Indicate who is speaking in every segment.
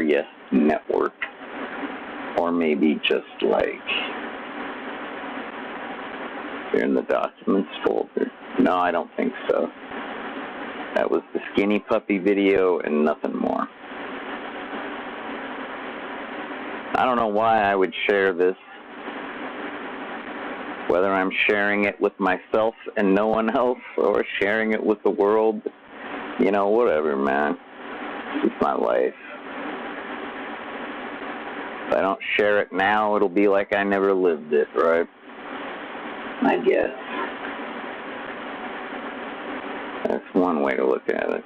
Speaker 1: nefarious network. Or maybe just like, you're in the documents folder. No, I don't think so. That was the skinny puppy video and nothing more. I don't know why I would share this. Whether I'm sharing it with myself and no one else, or sharing it with the world, you know, whatever, man. It's my life. If I don't share it now, it'll be like I never lived it, right? I guess. That's one way to look at it.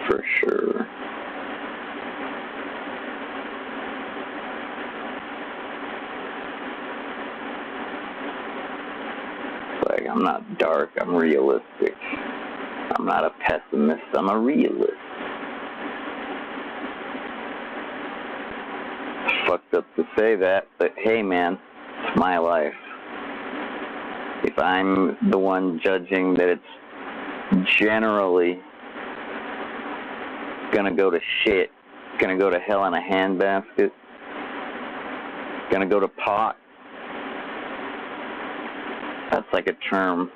Speaker 1: For sure. It's like, I'm not dark, I'm realistic. I'm not a pessimist, I'm a realist. Fucked up to say that, but hey man, it's my life. If I'm the one judging that it's generally gonna go to shit, gonna go to hell in a handbasket, gonna go to pot, that's like a term.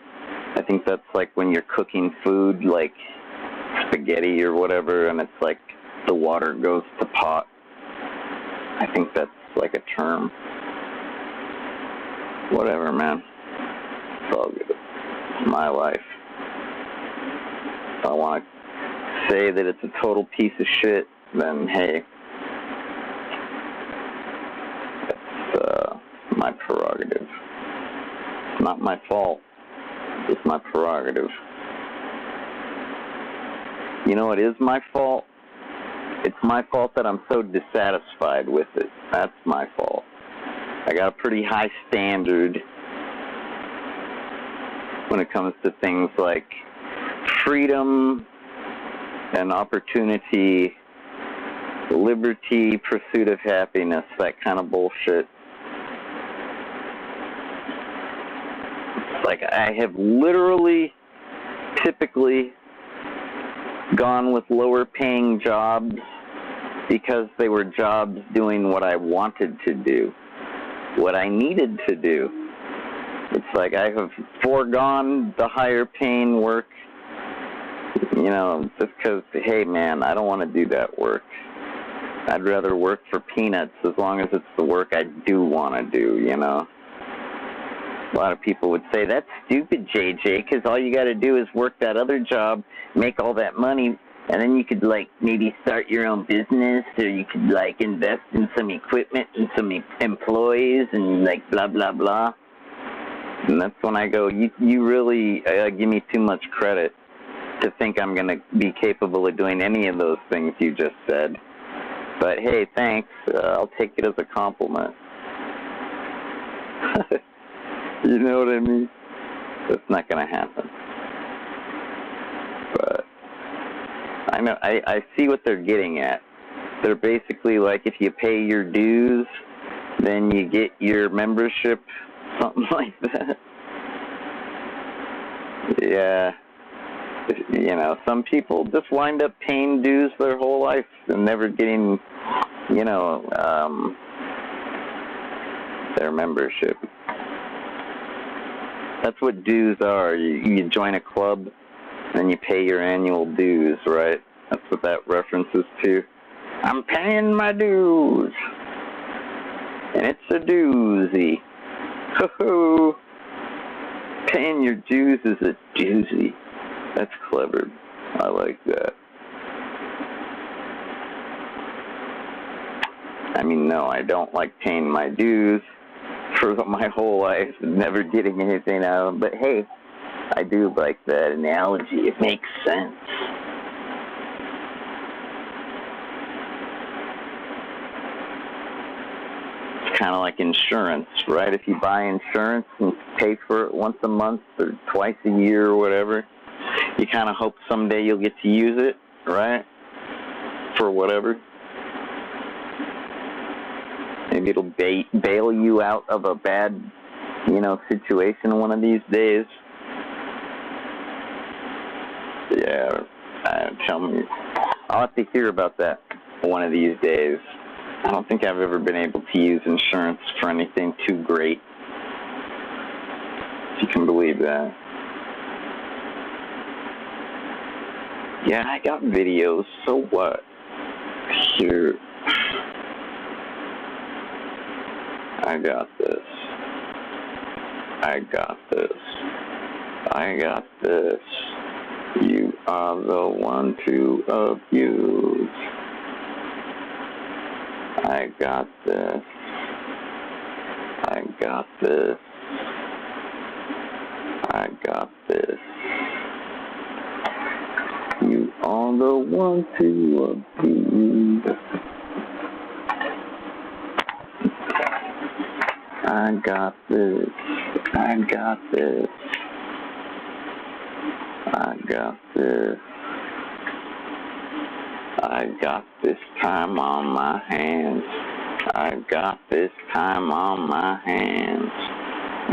Speaker 1: I think that's like when you're cooking food, like spaghetti or whatever, and it's like the water goes to pot. I think that's like a term. Whatever, man. It's all good. It's my life. If I want to say that it's a total piece of shit, then hey, that's my prerogative. It's not my fault. It's my prerogative. You know what is my fault? It's my fault that I'm so dissatisfied with it. That's my fault. I got a pretty high standard when it comes to things like freedom and opportunity, liberty, pursuit of happiness, that kind of bullshit. It's like I have literally, typically, gone with lower paying jobs because they were jobs doing what I wanted to do, what I needed to do. It's like I have foregone the higher paying work, you know, just because, hey man, I don't want to do that work. I'd rather work for peanuts as long as it's the work I do want to do, you know. A lot of people would say, that's stupid, JJ, because all you got to do is work that other job, make all that money, and then you could, like, maybe start your own business, or you could, like, invest in some equipment and some employees and, like, blah, blah, blah. And that's when I go, you really give me too much credit to think I'm going to be capable of doing any of those things you just said. But, hey, thanks. I'll take it as a compliment. You know what I mean? That's not going to happen. But I know I see what they're getting at. They're basically like, if you pay your dues, then you get your membership, something like that. Yeah. You know, some people just wind up paying dues their whole life and never getting, you know, their membership. That's what dues are. You join a club, and you pay your annual dues, right? That's what that references to. I'm paying my dues. And it's a doozy. Ho-ho. Paying your dues is a doozy. That's clever. I like that. I mean, no, I don't like paying my dues for my whole life and never getting anything out of them. But hey, I do like that analogy. It makes sense. It's kind of like insurance, right? If you buy insurance and pay for it once a month or twice a year or whatever, you kind of hope someday you'll get to use it, right? For whatever. Maybe it'll bail you out of a bad, you know, situation one of these days. Yeah, tell me. I'll have to hear about that one of these days. I don't think I've ever been able to use insurance for anything too great. If you can believe that. Yeah, I got videos, so what? Here. I got this. I got this. I got this. You are the one to abuse. I got this. I got this. I got this. You are the one to abuse. I got this. I got this. I got this. I got this time on my hands. I got this time on my hands.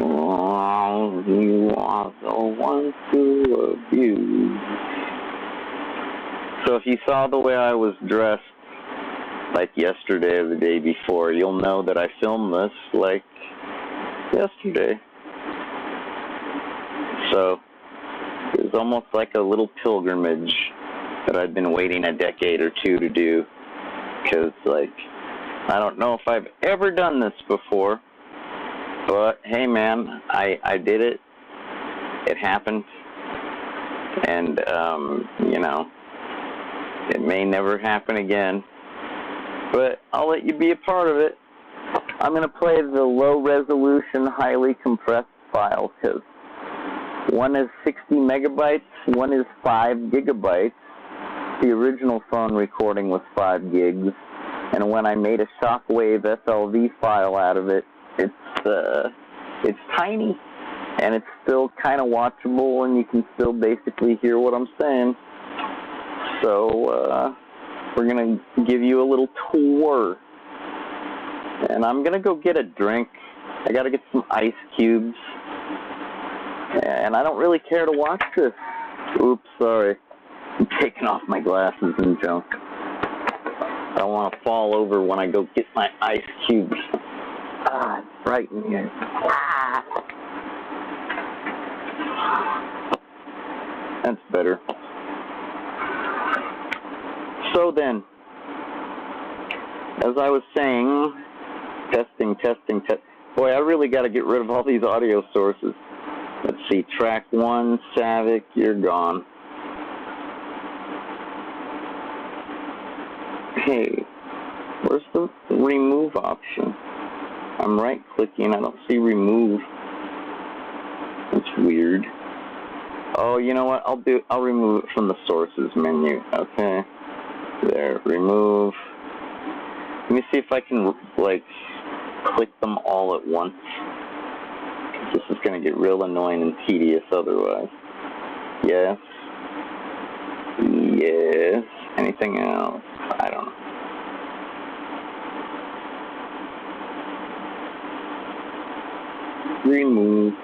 Speaker 1: Oh, you are the one to abuse. So if you saw the way I was dressed, like yesterday or the day before, you'll know that I filmed this like yesterday. So it was almost like a little pilgrimage that I've been waiting a decade or two to do, because like I don't know if I've ever done this before, but hey man, I did it. It happened, and you know, it may never happen again, but I'll let you be a part of it. I'm going to play the low-resolution, highly compressed files, because one is 60 megabytes, one is 5 gigabytes. The original phone recording was 5 gigs, and when I made a Shockwave FLV file out of it, it's tiny, and it's still kind of watchable, and you can still basically hear what I'm saying. So, we're going to give you a little tour. And I'm going to go get a drink. I got to get some ice cubes. And I don't really care to watch this. Oops, sorry. I'm taking off my glasses and junk. I don't want to fall over when I go get my ice cubes. Ah, it's frightening. Ah. That's better. So then, as I was saying, testing. Boy, I really got to get rid of all these audio sources. Let's see, track 1, Savick, you're gone. Hey, where's the remove option? I'm right-clicking, I don't see remove. That's weird. Oh, you know what? I'll remove it from the sources menu. Okay. There, remove. Let me see if I can, like, click them all at once. This is going to get real annoying and tedious otherwise. Yes. Yes. Anything else? I don't know. Remove.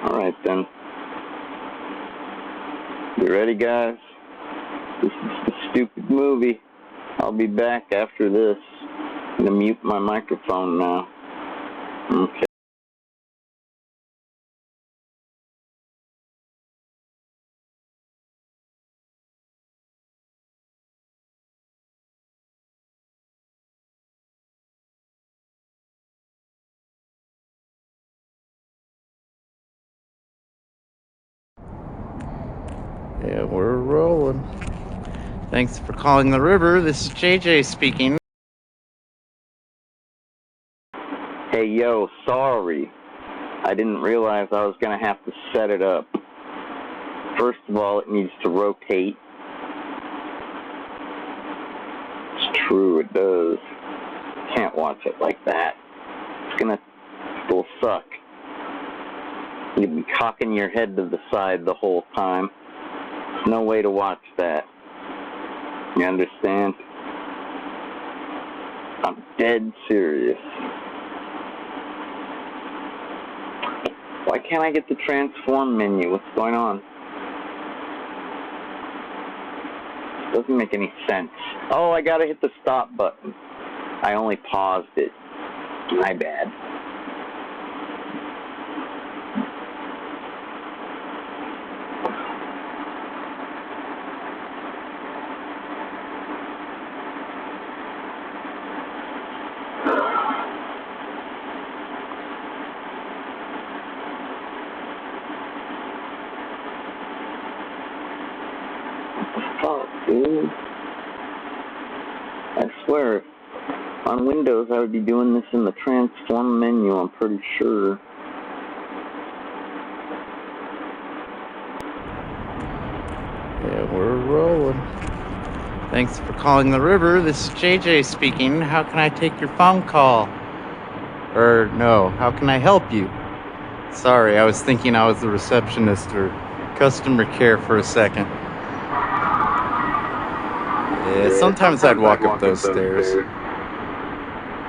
Speaker 1: Alright then. You ready, guys? This is the stupid movie. I'll be back after this. I'm going to mute my microphone now. Okay.
Speaker 2: Yeah, we're rolling. Thanks for calling the river. This is JJ speaking.
Speaker 1: Hey, yo, sorry. I didn't realize I was going to have to set it up. First of all, it needs to rotate. It's true, it does. Can't watch it like that. It'll suck. You'll be cocking your head to the side the whole time. No way to watch that. You understand? I'm dead serious. Why can't I get the transform menu? What's going on? Doesn't make any sense. Oh, I gotta hit the stop button. I only paused it. My bad. Fuck, dude. I swear, on Windows I would be doing this in the transform menu, I'm pretty sure.
Speaker 2: Yeah, we're rolling. Thanks for calling the river. This is JJ speaking. How can I take your phone call? Or no, how can I help you? Sorry, I was thinking I was the receptionist or customer care for a second. Yeah, sometimes I'd walk up those stairs.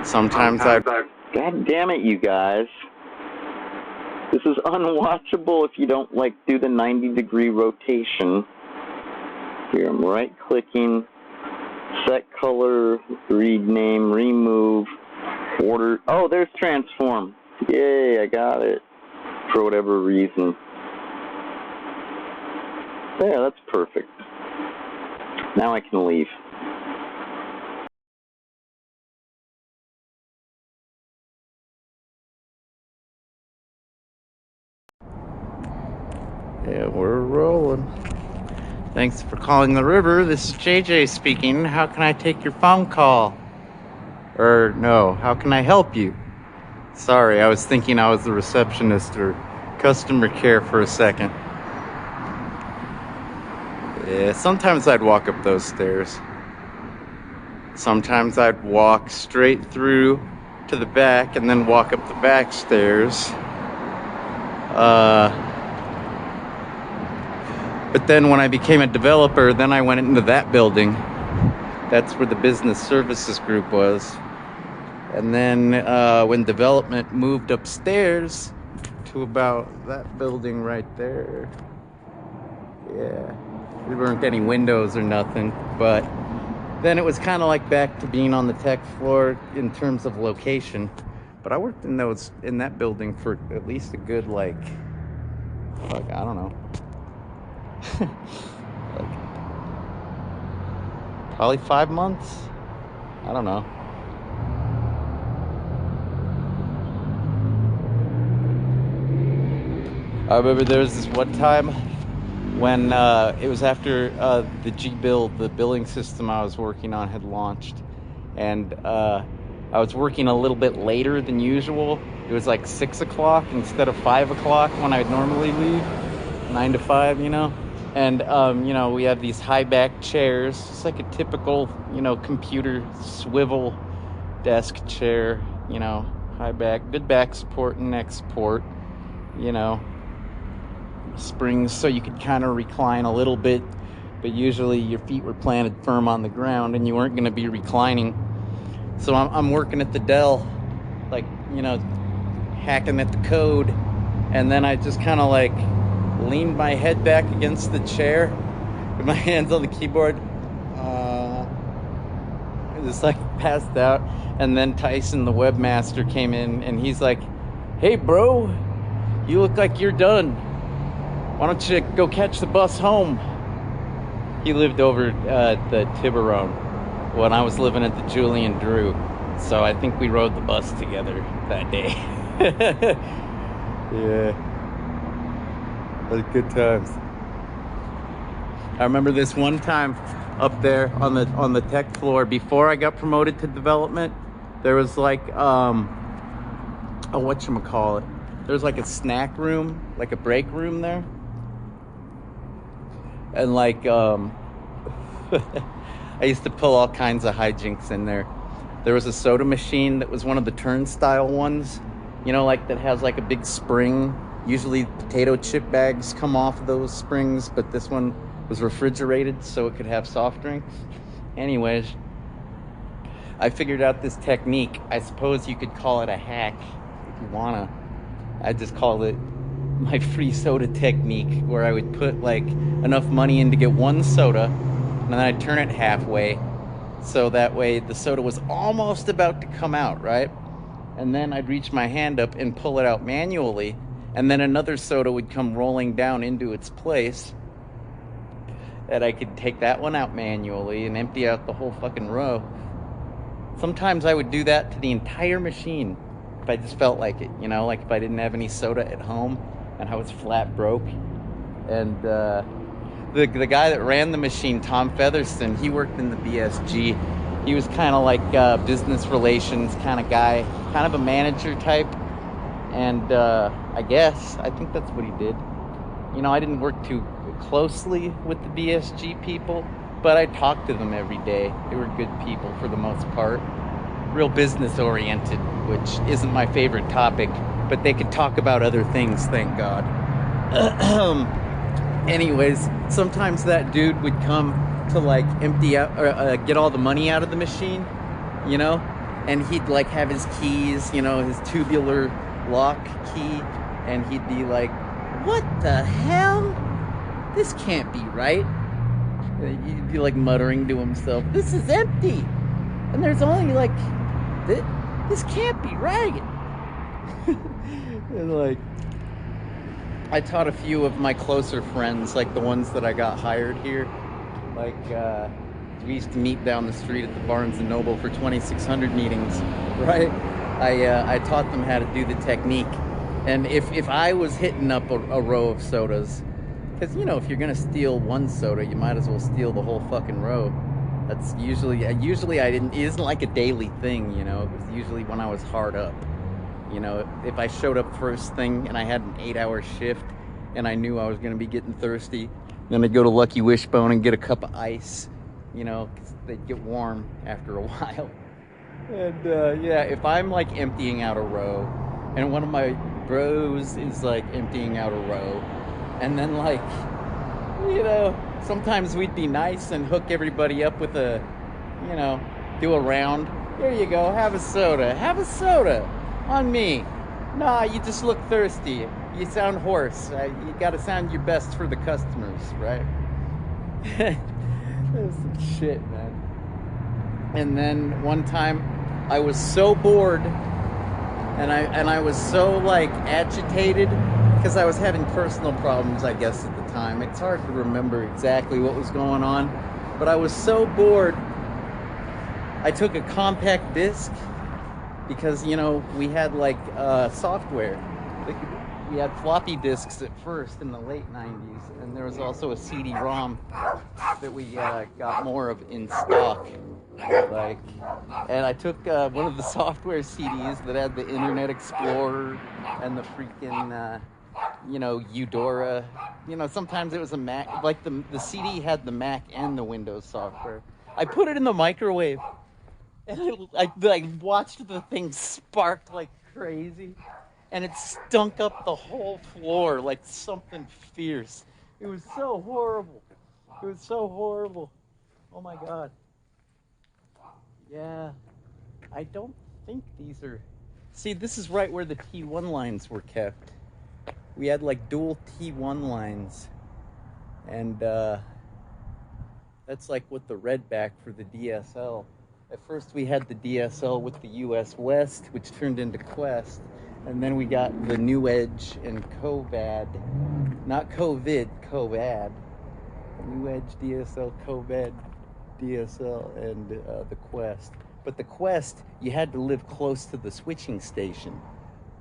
Speaker 2: Sometimes I'd...
Speaker 1: God damn it, you guys. This is unwatchable if you don't, like, do the 90-degree rotation. Here, I'm right-clicking, set color, read name, remove, order. Oh, there's transform. Yay, I got it. For whatever reason. There, that's perfect. Now I can leave.
Speaker 2: Yeah, we're rolling. Thanks for calling the river. This is JJ speaking. How can I take your phone call? Or no, how can I help you? Sorry, I was thinking I was the receptionist or customer care for a second. Yeah, sometimes I'd walk up those stairs. Sometimes I'd walk straight through to the back and then walk up the back stairs. But then when I became a developer, then I went into that building. That's where the business services group was. And then when development moved upstairs to about that building right there, yeah, there weren't any windows or nothing, but then it was kind of like back to being on the tech floor in terms of location. But I worked in that building for at least a good, like I don't know, like probably 5 months. I don't know. I remember there was this one time when it was after the G-Build, the billing system I was working on, had launched. And I was working a little bit later than usual. It was like 6 o'clock instead of 5 o'clock when I'd normally leave. 9 to 5, you know? And, we have these high back chairs. It's like a typical, computer swivel desk chair, high back, good back support and neck support, springs so you could kind of recline a little bit, but usually your feet were planted firm on the ground and you weren't going to be reclining. So I'm working at the Dell, like, hacking at the code, and then I just kind of like leaned my head back against the chair with my hands on the keyboard, just like passed out. And then Tyson, the webmaster, came in and he's like, "Hey bro, you look like you're done. Why don't you go catch the bus home?" He lived over at the Tiburon when I was living at the Julian Drew. So I think we rode the bus together that day. Yeah. Those good times. I remember this one time up there on the tech floor before I got promoted to development. There was like whatchamacallit. There's like a snack room, like a break room there. And like I used to pull all kinds of hijinks in there. There was a soda machine that was one of the turnstile ones, like that has like a big spring. Usually potato chip bags come off those springs, but this one was refrigerated so it could have soft drinks. Anyways, I figured out this technique. I suppose you could call it a hack if you wanna. I just call it my free soda technique, where I would put like enough money in to get one soda, and then I'd turn it halfway, so that way the soda was almost about to come out, right? And then I'd reach my hand up and pull it out manually, and then another soda would come rolling down into its place, and I could take that one out manually and empty out the whole fucking row. Sometimes I would do that to the entire machine if I just felt like it, you know, like if I didn't have any soda at home and I was flat broke. And the guy that ran the machine, Tom Featherston, he worked in the BSG. He was kind of like business relations kind of guy, kind of a manager type. And I think that's what he did. You know, I didn't work too closely with the BSG people, but I talked to them every day. They were good people for the most part. Real business oriented, which isn't my favorite topic, but they could talk about other things, thank God. Anyways, sometimes that dude would come to like empty out or get all the money out of the machine, you know, and he'd like have his keys, you know, his tubular lock key, and he'd be like, "What the hell? This can't be right." He'd be like muttering to himself, "This is empty, and there's only like this can't be right." And like, I taught a few of my closer friends, like the ones that I got hired here. Like, we used to meet down the street at the Barnes & Noble for 2600 meetings, right? I taught them how to do the technique. And if I was hitting up a row of sodas, because, you know, if you're going to steal one soda, you might as well steal the whole fucking row. That's usually I didn't, it isn't like a daily thing, you know. It was usually when I was hard up. You know, if I showed up first thing and I had an 8-hour shift and I knew I was going to be getting thirsty, then I'd go to Lucky Wishbone and get a cup of ice, you know, because they'd get warm after a while. And yeah, if I'm like emptying out a row and one of my bros is like emptying out a row, and then like, you know, sometimes we'd be nice and hook everybody up with a, you know, do a round. Here you go, have a soda. On me. Nah, you just look thirsty. You sound hoarse. You gotta sound your best for the customers, right? That's some shit, man. And then one time, I was so bored, and I was so like agitated because I was having personal problems, I guess, at the time. It's hard to remember exactly what was going on, but I was so bored. I took a compact disc. Because, you know, we had like software. We had floppy disks at first in the late 90s, and there was also a CD-ROM that we got more of in stock. Like, and I took one of the software CDs that had the Internet Explorer and the freaking, you know, Eudora. You know, sometimes it was a Mac. Like the CD had the Mac and the Windows software. I put it in the microwave. And I watched the thing spark like crazy, and it stunk up the whole floor like something fierce. It was so horrible. Oh my God. Yeah, I don't think these are... See, this is right where the T1 lines were kept. We had like dual T1 lines, and that's like with the red back for the DSL. At first we had the DSL with the US West, which turned into Quest, and then we got the New Edge and Covad, not COVID, Covad. New Edge DSL, Covad DSL, and the Quest. But the Quest, you had to live close to the switching station.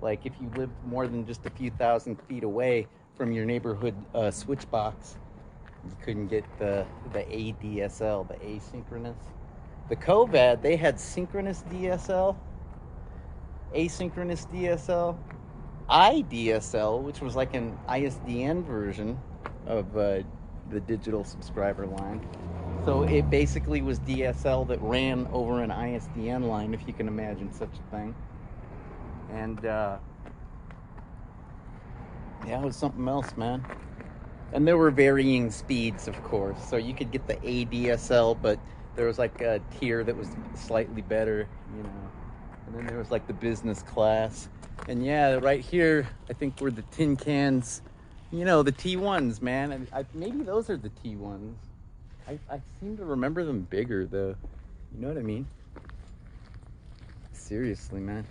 Speaker 2: Like if you lived more than just a few thousand feet away from your neighborhood switch box, you couldn't get the ADSL, the asynchronous. The Covad, they had synchronous DSL, asynchronous DSL, iDSL, which was like an ISDN version of the digital subscriber line. So it basically was DSL that ran over an ISDN line, if you can imagine such a thing. And yeah, it was something else, man. And there were varying speeds, of course. So you could get the ADSL, but there was like a tier that was slightly better, you know. And then there was like the business class. And yeah, right here, I think were the tin cans, you know, the T1s, man. Maybe those are the T1s. I seem to remember them bigger though. You know what I mean? Seriously, man.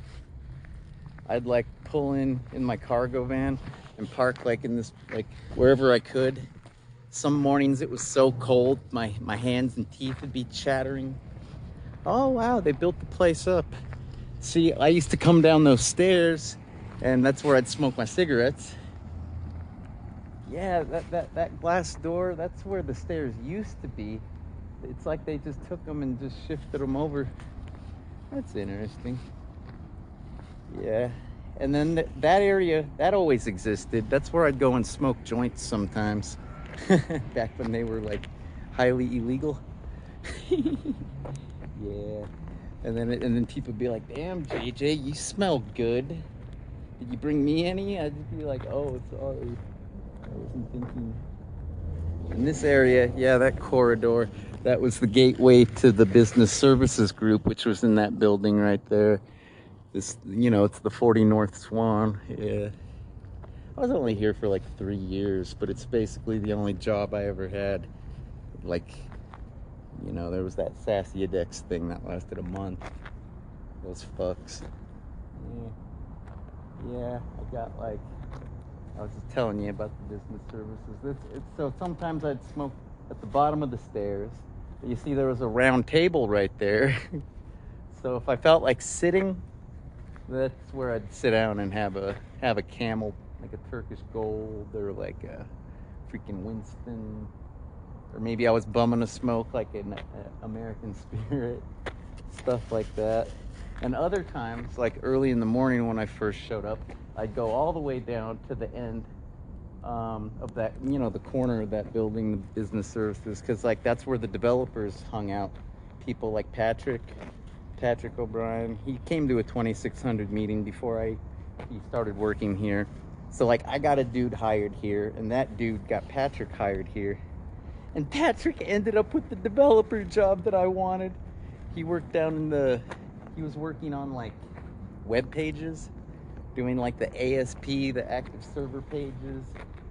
Speaker 2: I'd like pull in my cargo van and park like in this, like wherever I could. Some mornings it was so cold, my hands and teeth would be chattering. Oh wow, they built the place up. See, I used to come down those stairs and that's where I'd smoke my cigarettes. Yeah, that glass door, that's where the stairs used to be. It's like they just took them and just shifted them over. That's interesting. Yeah. And then that area, that always existed. That's where I'd go and smoke joints sometimes. Back when they were like highly illegal. Yeah. And then people would be like, damn, JJ, you smell good. Did you bring me any? I'd just be like, oh, sorry. I wasn't thinking. In this area, yeah, that corridor, that was the gateway to the business services group, which was in that building right there. This, you know, it's the 40 North Swan. Yeah. I was only here for like 3 years, but it's basically the only job I ever had. Like, you know, there was that Sassy Adex thing that lasted a month. Those fucks. Yeah, I got like, I was just telling you about the business services. So sometimes I'd smoke at the bottom of the stairs. You see there was a round table right there. So if I felt like sitting, that's where I'd sit down and have a Camel, like a Turkish Gold or like a freaking Winston. Or maybe I was bumming a smoke like an American Spirit, stuff like that. And other times, like early in the morning when I first showed up, I'd go all the way down to the end of that, you know, the corner of that building, the business services, because like that's where the developers hung out. People like Patrick O'Brien. He came to a 2600 meeting before he started working here. So like I got a dude hired here, and that dude got Patrick hired here. And Patrick ended up with the developer job that I wanted. He worked he was working on like web pages, doing like the ASP, the active server pages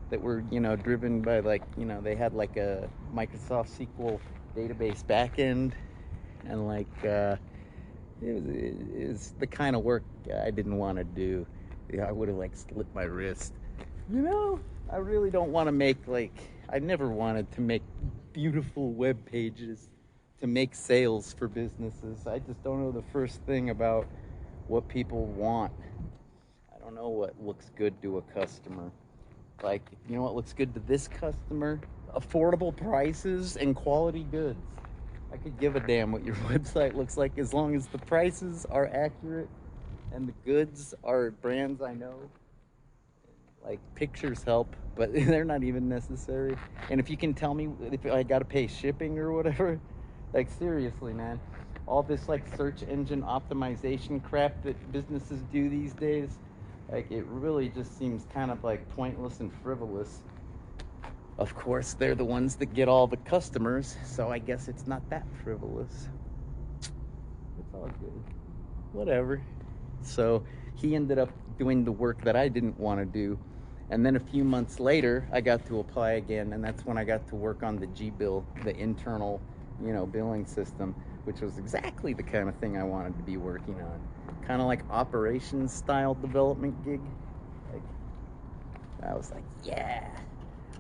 Speaker 2: that were, you know, driven by like, you know, they had like a Microsoft SQL database backend, and like it was the kind of work I didn't want to do. Yeah, I would have like slit my wrist. You know, I really don't want to make like, I never wanted to make beautiful web pages to make sales for businesses. I just don't know the first thing about what people want. I don't know what looks good to a customer. Like, you know what looks good to this customer? Affordable prices and quality goods. I could give a damn what your website looks like as long as the prices are accurate and the goods are brands I know. Like, pictures help, but they're not even necessary. And if you can tell me if I gotta pay shipping or whatever, like seriously, man, all this like search engine optimization crap that businesses do these days, like it really just seems kind of like pointless and frivolous. Of course, they're the ones that get all the customers, so I guess it's not that frivolous. It's all good. Whatever. So he ended up doing the work that I didn't want to do. And then a few months later, I got to apply again, and that's when I got to work on the G-bill, the internal, you know, billing system, which was exactly the kind of thing I wanted to be working on. Kind of like operations style development gig. Like, I was like, yeah.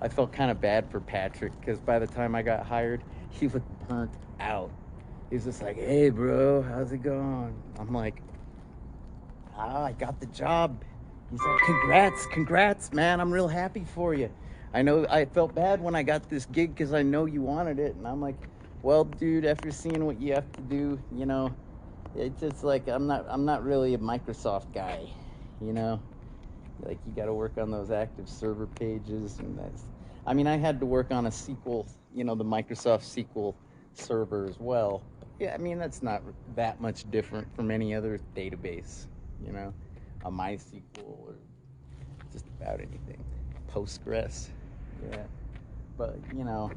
Speaker 2: I felt kind of bad for Patrick, because by the time I got hired, he looked burnt out. He was just like, hey, bro, how's it going? I'm like, I got the job. He's like, congrats, man. I'm real happy for you. I know I felt bad when I got this gig because I know you wanted it. And I'm like, well, dude, after seeing what you have to do, you know, it's just like, I'm not really a Microsoft guy, you know? Like, you got to work on those active server pages. And I mean, I had to work on a SQL, you know, the Microsoft SQL server as well. Yeah, I mean, that's not that much different from any other database, you know, a MySQL or just about anything. Postgres, yeah. But, you know,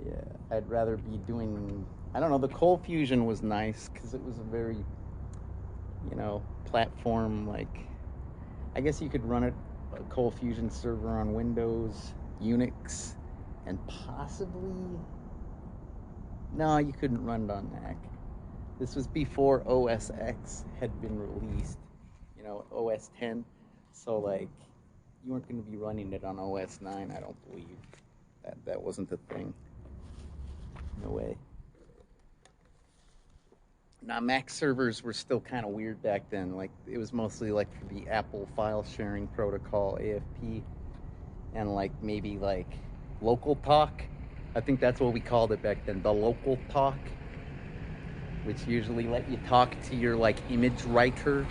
Speaker 2: yeah, I'd rather be doing, I don't know, the Cold Fusion was nice because it was a very, you know, platform, like, I guess you could run it, a Cold Fusion server on Windows, Unix, and possibly, no, you couldn't run it on Mac. This was before OS X had been released, OS 10. So, like, you weren't going to be running it on OS 9, I don't believe. That wasn't the thing. No way. Now, Mac servers were still kind of weird back then. Like, it was mostly, like, for the Apple file sharing protocol, AFP, and, like, maybe, like, local talk. I think that's what we called it back then, the local talk, which usually let you talk to your, like, image writer,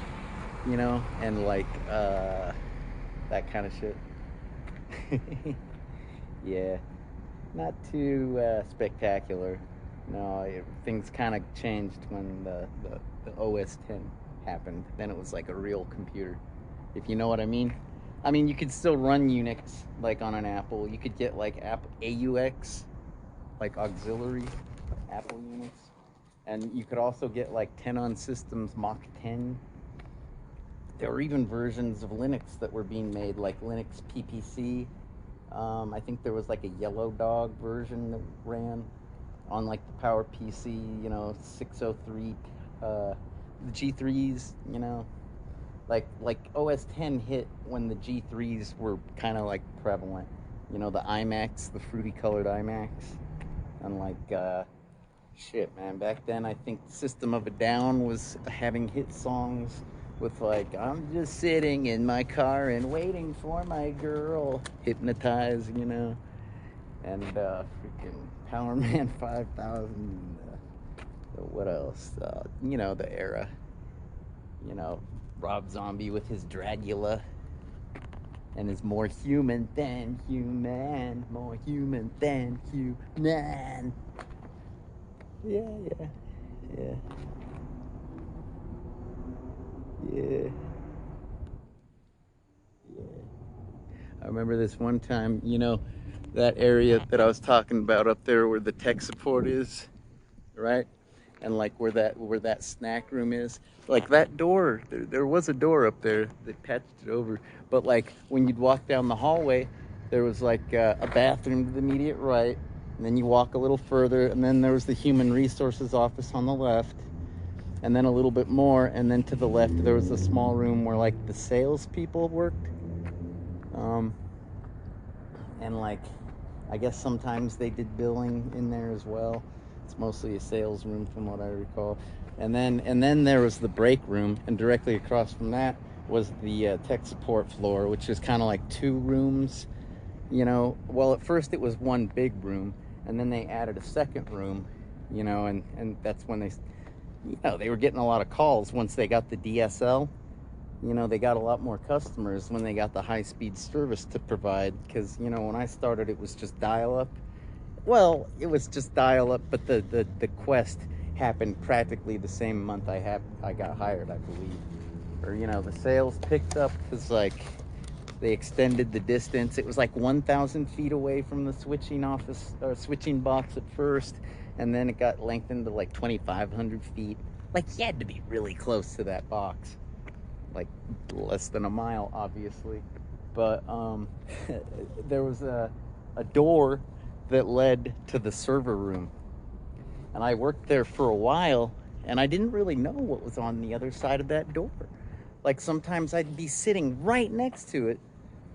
Speaker 2: and, like, that kind of shit. Yeah, not too spectacular. No, things kind of changed when the OS 10 happened. Then it was like a real computer, if you know what I mean. I mean, you could still run Unix, like, on an Apple. You could get, like, AUX, like, auxiliary Apple Unix. And you could also get, like, 10 on systems, Mach 10. There were even versions of Linux that were being made, like Linux PPC. I think there was, like, a Yellow Dog version that ran on, like, the PowerPC, 603, the G3s, like OS 10 hit when the G3s were kind of, like, prevalent. The iMacs, the fruity colored iMacs. And, like, shit, man, back then I think System of a Down was having hit songs with, like, I'm just sitting in my car and waiting for my girl, Hypnotize, and freaking Power Man 5000, what else? The era, Rob Zombie with his Dragula and his more human than human, more human than human. Yeah. I remember this one time, that area that I was talking about up there where the tech support is, right? And, like, where that snack room is, like, that door, there was a door up there that patched it over. But, like, when you'd walk down the hallway, there was, like, a bathroom to the immediate right, and then you walk a little further, and then there was the human resources office on the left, and then a little bit more, and then to the left there was a small room where, like, the salespeople worked. And, like, I guess sometimes they did billing in there as well. It's mostly a sales room from what I recall. And then there was the break room, and directly across from that was the tech support floor, which is kind of like two rooms. Well, at first it was one big room, and then they added a second room, and that's when they were getting a lot of calls once they got the DSL. They got a lot more customers when they got the high-speed service to provide, because, when I started, it was just dial-up. Well, it was just dial-up, but the Quest happened practically the same month I got hired, I believe. Or, the sales picked up because, like, they extended the distance. It was like 1,000 feet away from the switching office, or switching box at first, and then it got lengthened to, like, 2,500 feet. Like, you had to be really close to that box. Like, less than a mile, obviously. But there was a door that led to the server room, and I worked there for a while, and I didn't really know what was on the other side of that door. Like, sometimes I'd be sitting right next to it.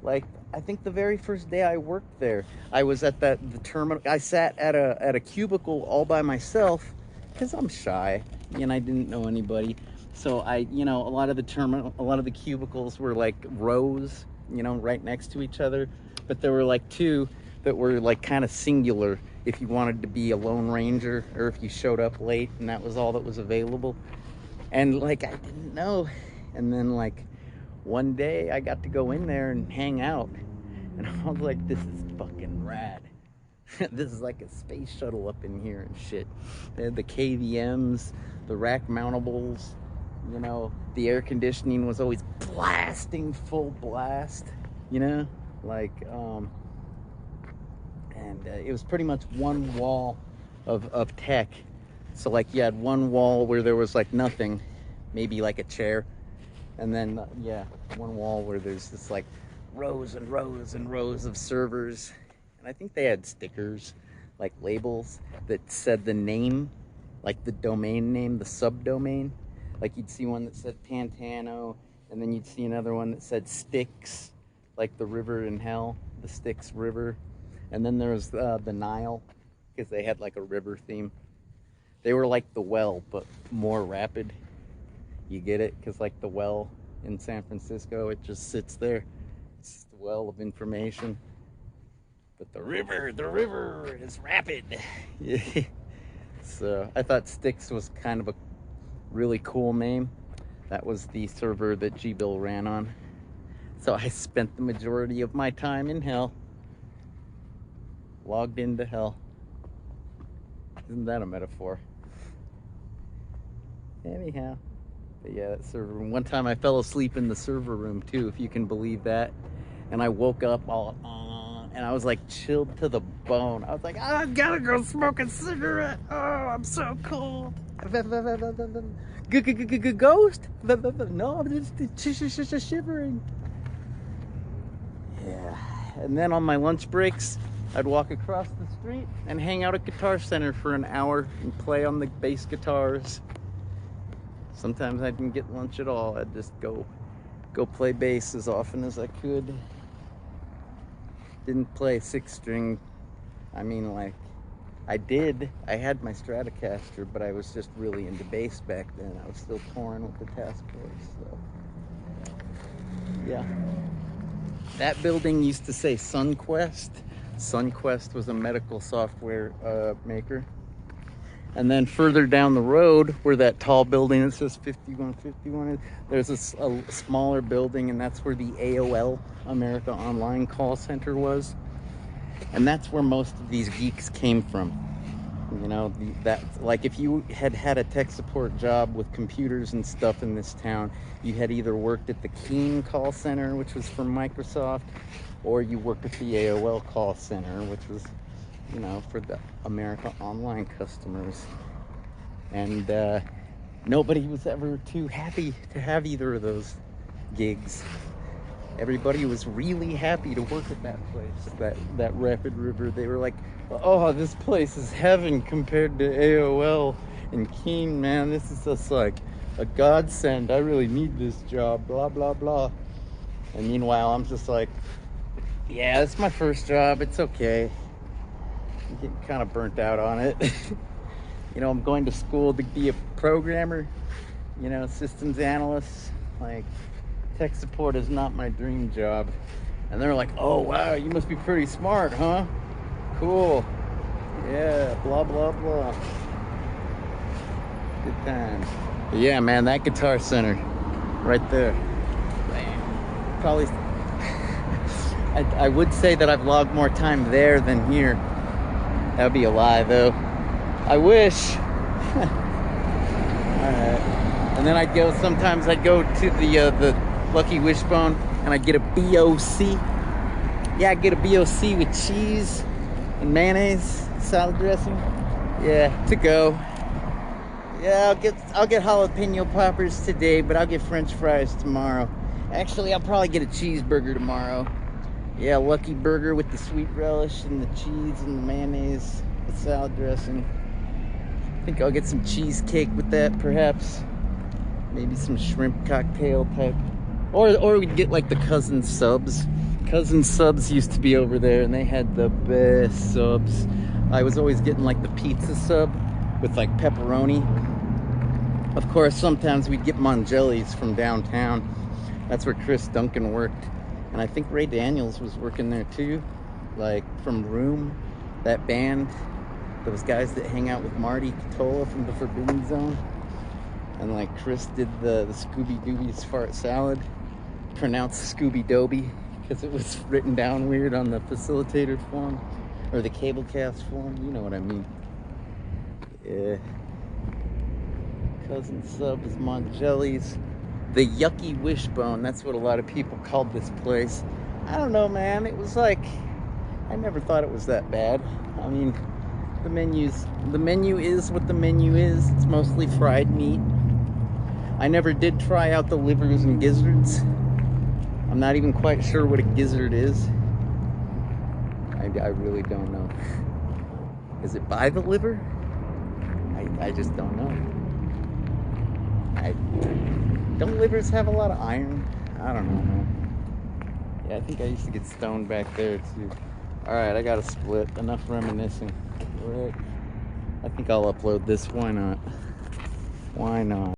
Speaker 2: Like, I think the very first day I worked there, I was at the terminal. I sat at a cubicle all by myself because I'm shy and I didn't know anybody. So a lot of the cubicles were like rows, right next to each other. But there were like two that were like kind of singular if you wanted to be a Lone Ranger or if you showed up late and that was all that was available. And, like, I didn't know. And then, like, one day I got to go in there and hang out. And I was like, this is fucking rad. This is like a space shuttle up in here and shit. They had the KVMs, the rack mountables, the air conditioning was always blasting full blast, like, and it was pretty much one wall of tech. So, like, you had one wall where there was, like, nothing, maybe, like, a chair. And then, one wall where there's just, like, rows and rows and rows of servers. And I think they had stickers, like labels that said the name, like the domain name, the subdomain. Like you'd see one that said Pantano, and then you'd see another one that said Styx, like the river in hell, the Styx River. And then there was the Nile, because they had like a river theme. They were like the Well, but more rapid. You get it? Because like the Well in San Francisco, it just sits there. It's the well of information. But the river is rapid. Yeah. So I thought Styx was kind of a really cool name. That was the server that G-Bill ran on. So I spent the majority of my time in hell. Logged into hell. Isn't that a metaphor? Anyhow. But yeah, that server room. One time I fell asleep in the server room too, if you can believe that. And I woke up all and I was like chilled to the bone. I was like, I gotta go smoke a cigarette. Oh, I'm so cold. Ghost? No, I'm just shivering. Yeah. And then on my lunch breaks, I'd walk across the street and hang out at Guitar Center for an hour and play on the bass guitars. Sometimes I didn't get lunch at all. I'd just go play bass as often as I could. Didn't play 6-string. I mean, like, I did. I had my Stratocaster, but I was just really into bass back then. I was still touring with the task force, so. Yeah. That building used to say SunQuest. SunQuest was a medical software maker. And then further down the road, where that tall building that says 5151 is, there's a smaller building, and that's where the AOL, America Online Call Center, was. And that's where most of these geeks came from. You know, like if you had a tech support job with computers and stuff in this town, you had either worked at the Keen Call Center, which was from Microsoft, or you worked at the AOL Call Center, which was, you know, for the America Online customers. And nobody was ever too happy to have either of those gigs. Everybody was really happy to work at that place, that Rapid River. They were like, oh, this place is heaven compared to AOL and Keen, man. This is just like a godsend. I really need this job, blah, blah, blah. And meanwhile, I'm just like, yeah, it's my first job. It's okay. I'm getting kind of burnt out on it. You know, I'm going to school to be a programmer, you know, systems analyst. Like, tech support is not my dream job. And they're like, oh, wow, you must be pretty smart, huh? Cool. Yeah, blah, blah, blah. Good times. But yeah, man, that Guitar Center right there. Man, probably... I would say that I've logged more time there than here. That would be a lie, though. I wish. Alright. And then sometimes I'd go to the Lucky Wishbone, and I'd get a BOC. Yeah, I'd get a BOC with cheese and mayonnaise, salad dressing. Yeah, to go. Yeah, I'll get jalapeno poppers today, but I'll get French fries tomorrow. Actually, I'll probably get a cheeseburger tomorrow. Yeah, Lucky Burger with the sweet relish and the cheese and the mayonnaise, the salad dressing. I think I'll get some cheesecake with that, perhaps. Maybe some shrimp cocktail type. Or we'd get like the Cousin Subs. Cousin Subs used to be over there, and they had the best subs. I was always getting like the pizza sub with like pepperoni. Of course, sometimes we'd get Mongelli's from downtown. That's where Chris Duncan worked. And I think Ray Daniels was working there too. Like from Room, that band. Those guys that hang out with Marty Catola from the Forbidden Zone. And like Chris did the Scooby Dooby's fart salad. Pronounced Scooby Dooby because it was written down weird on the facilitator form. Or the Cablecast form, you know what I mean. Yeah. Cousin Subs, Mongelli's. The Yucky Wishbone, that's what a lot of people called this place. I don't know, man. It was like, I never thought it was that bad. I mean, the menu is what the menu is. It's mostly fried meat. I never did try out the livers and gizzards. I'm not even quite sure what a gizzard is. I I really don't know. Is it by the liver? I just don't know. Don't livers have a lot of iron? I don't know, man. Yeah, I think I used to get stoned back there too. Alright, I gotta split. Enough reminiscing. Right. I think I'll upload this. Why not? Why not?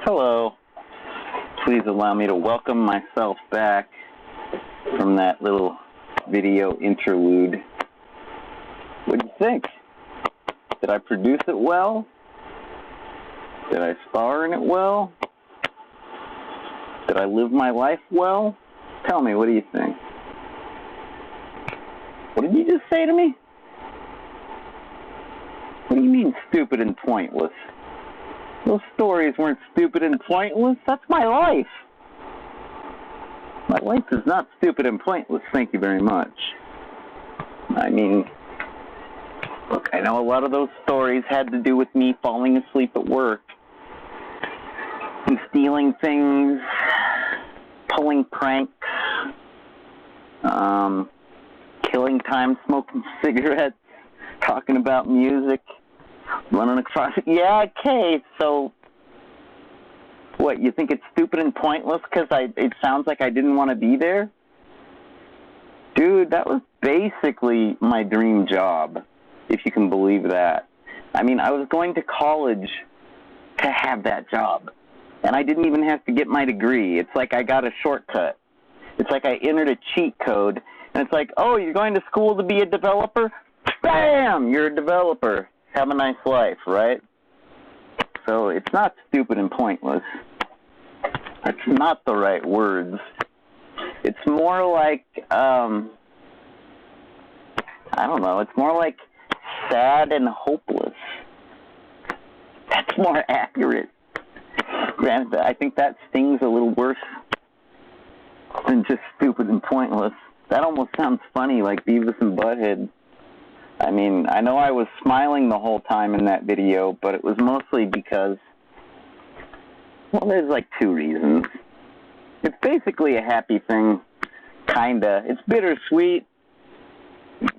Speaker 1: Hello. Please allow me to welcome myself back from that little video interlude. What do you think? Did I produce it well? Did I star in it well? Did I live my life well? Tell me, what do you think? What did you just say to me? What do you mean stupid and pointless? Those stories weren't stupid and pointless. That's my life. My life is not stupid and pointless. Thank you very much. I mean, look, I know a lot of those stories had to do with me falling asleep at work and stealing things, pulling pranks, killing time smoking cigarettes, talking about music, running across it. Yeah, okay, so what, you think it's stupid and pointless because it sounds like I didn't want to be there? Dude, that was basically my dream job, if you can believe that. I mean, I was going to college to have that job, and I didn't even have to get my degree. It's like I got a shortcut. It's like I entered a cheat code, and it's like, oh, you're going to school to be a developer? Bam! You're a developer. Have a nice life, right? So it's not stupid and pointless. That's not the right words. It's more like, I don't know, it's more like sad and hopeless. That's more accurate. Granted, I think that stings a little worse than just stupid and pointless. That almost sounds funny, like Beavis and Butthead. I mean, I know I was smiling the whole time in that video, but it was mostly because, well, there's like two reasons. It's basically a happy thing, kinda. It's bittersweet.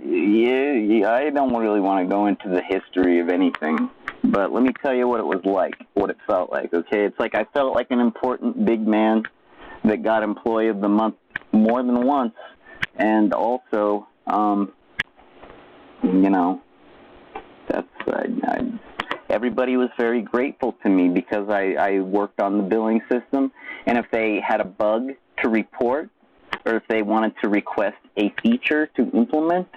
Speaker 1: Yeah, I don't really want to go into the history of anything, but let me tell you what it was like, what it felt like, okay? It's like I felt like an important big man that got Employee of the Month more than once, and also, you know, that's, everybody was very grateful to me because I worked on the billing system, and if they had a bug to report, or if they wanted to request a feature to implement,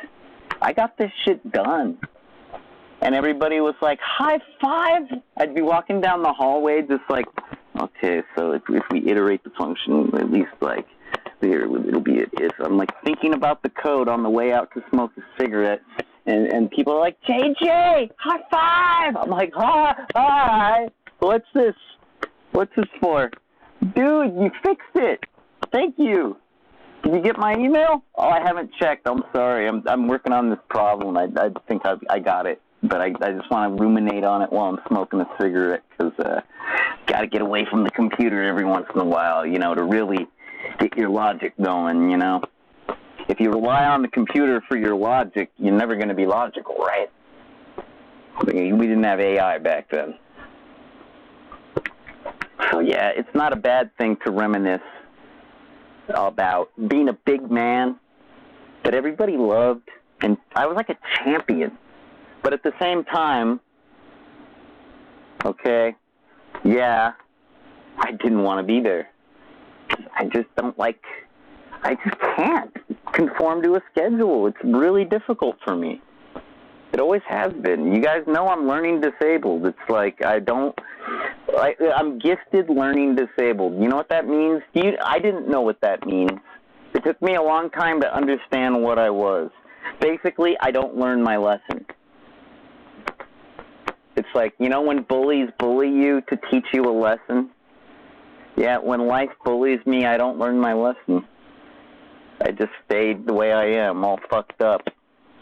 Speaker 1: I got this shit done. And everybody was like, high five! I'd be walking down the hallway just like, okay, so if we iterate the function, at least like, here, it'll be it. If I'm like thinking about the code on the way out to smoke a cigarette, and people are like, JJ, high five! I'm like, hi, what's this? What's this for? Dude, you fixed it! Thank you! Did you get my email? Oh, I haven't checked. I'm sorry. I'm working on this problem. I think I got it, but I just want to ruminate on it while I'm smoking a cigarette because got to get away from the computer every once in a while, you know, to really get your logic going, you know. If you rely on the computer for your logic, you're never going to be logical, right? We didn't have AI back then. So, yeah, it's not a bad thing to reminisce about being a big man that everybody loved, and I was like a champion. But at the same time, okay, yeah, I didn't want to be there. I just can't conform to a schedule. It's really difficult for me. It always has been. You guys know I'm learning disabled. It's like I'm gifted learning disabled. You know what that means? I didn't know what that means. It took me a long time to understand what I was. Basically, I don't learn my lesson. It's like, you know when bullies bully you to teach you a lesson? Yeah, when life bullies me, I don't learn my lesson. I just stayed the way I am, all fucked up.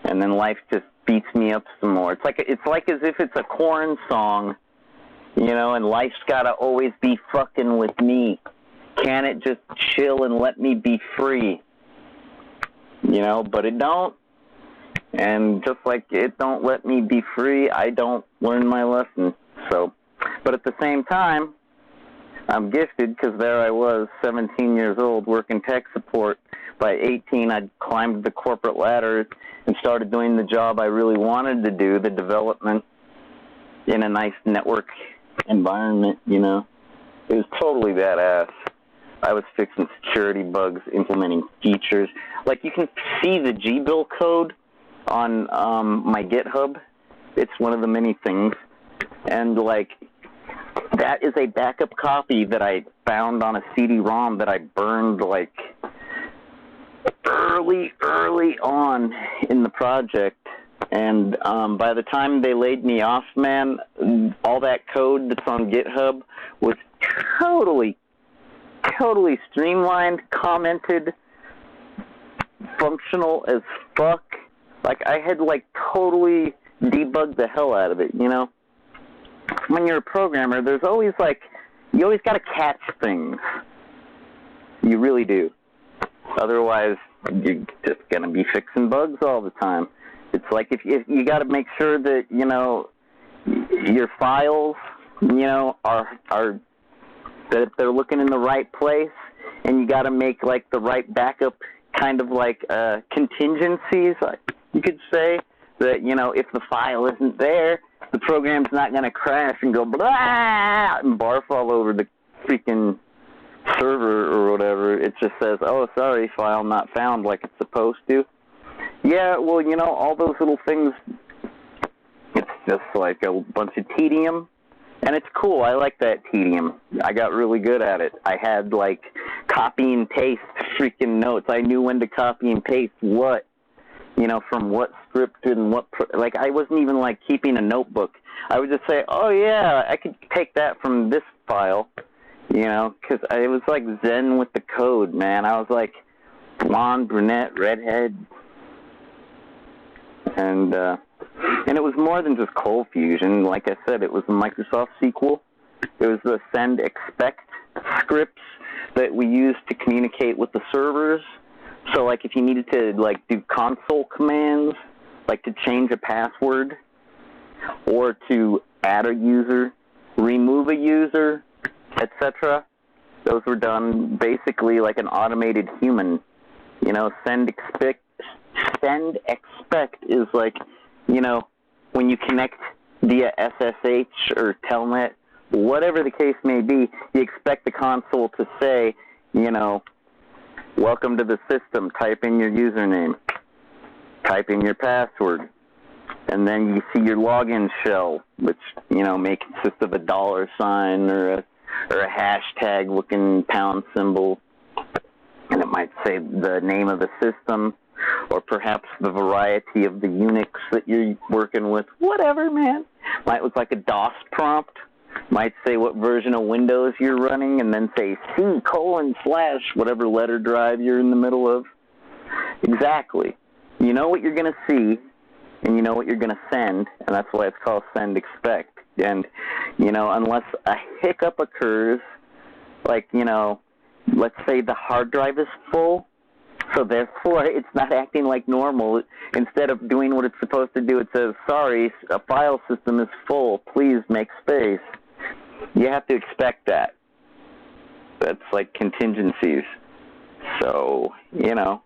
Speaker 1: And then life just beats me up some more. It's like as if it's a Korn song, you know, and life's gotta always be fucking with me. Can't it just chill and let me be free? You know, but it don't. And just like it don't let me be free, I don't learn my lesson. So, but at the same time, I'm gifted because there I was, 17 years old, working tech support. By 18, I'd climbed the corporate ladder and started doing the job I really wanted to do, the development in a nice network environment, you know. It was totally badass. I was fixing security bugs, implementing features. Like, you can see the GBill code on my GitHub. It's one of the many things. And, like, that is a backup copy that I found on a CD-ROM that I burned, like, early on in the project. And by the time they laid me off, man, all that code that's on GitHub was totally streamlined, commented, functional as fuck. Like, I had, like, totally debugged the hell out of it, you know? When you're a programmer, there's always, like, you always got to catch things. You really do. Otherwise, you're just going to be fixing bugs all the time. It's like if you got to make sure that, you know, your files, you know, are that they're looking in the right place, and you got to make, like, the right backup kind of, like, contingencies, you could say, that, you know, if the file isn't there, the program's not going to crash and go blah and barf all over the freaking server or whatever. It just says, oh, sorry, file not found, like it's supposed to. Yeah, well, you know, all those little things, it's just like a bunch of tedium, and it's cool. I like that tedium. I got really good at it. I had, like, copy and paste freaking notes. I knew when to copy and paste what, you know, from what script and what, like, I wasn't even, like, keeping a notebook. I would just say, oh, yeah, I could take that from this file, you know, because it was, like, zen with the code, man. I was, like, blonde, brunette, redhead, and it was more than just cold fusion. Like I said, it was Microsoft SQL. It was the send expect scripts that we used to communicate with the servers. So, like, if you needed to, like, do console commands, like to change a password, or to add a user, remove a user, etc., those were done basically like an automated human. You know, send expect is like, you know, when you connect via SSH or Telnet, whatever the case may be, you expect the console to say, you know, welcome to the system, type in your username, type in your password, and then you see your login shell, which, you know, may consist of a $sign or a hashtag looking pound symbol, and it might say the name of the system, or perhaps the variety of the Unix that you're working with, whatever, man. Might look like a DOS prompt, might say what version of Windows you're running, and then say C:/ whatever letter drive you're in the middle of. Exactly. You know what you're going to see, and you know what you're going to send, and that's why it's called send expect. And, you know, unless a hiccup occurs, like, you know, let's say the hard drive is full, so therefore it's not acting like normal. Instead of doing what it's supposed to do, it says, sorry, a file system is full, please make space. You have to expect that. That's like contingencies. So, you know.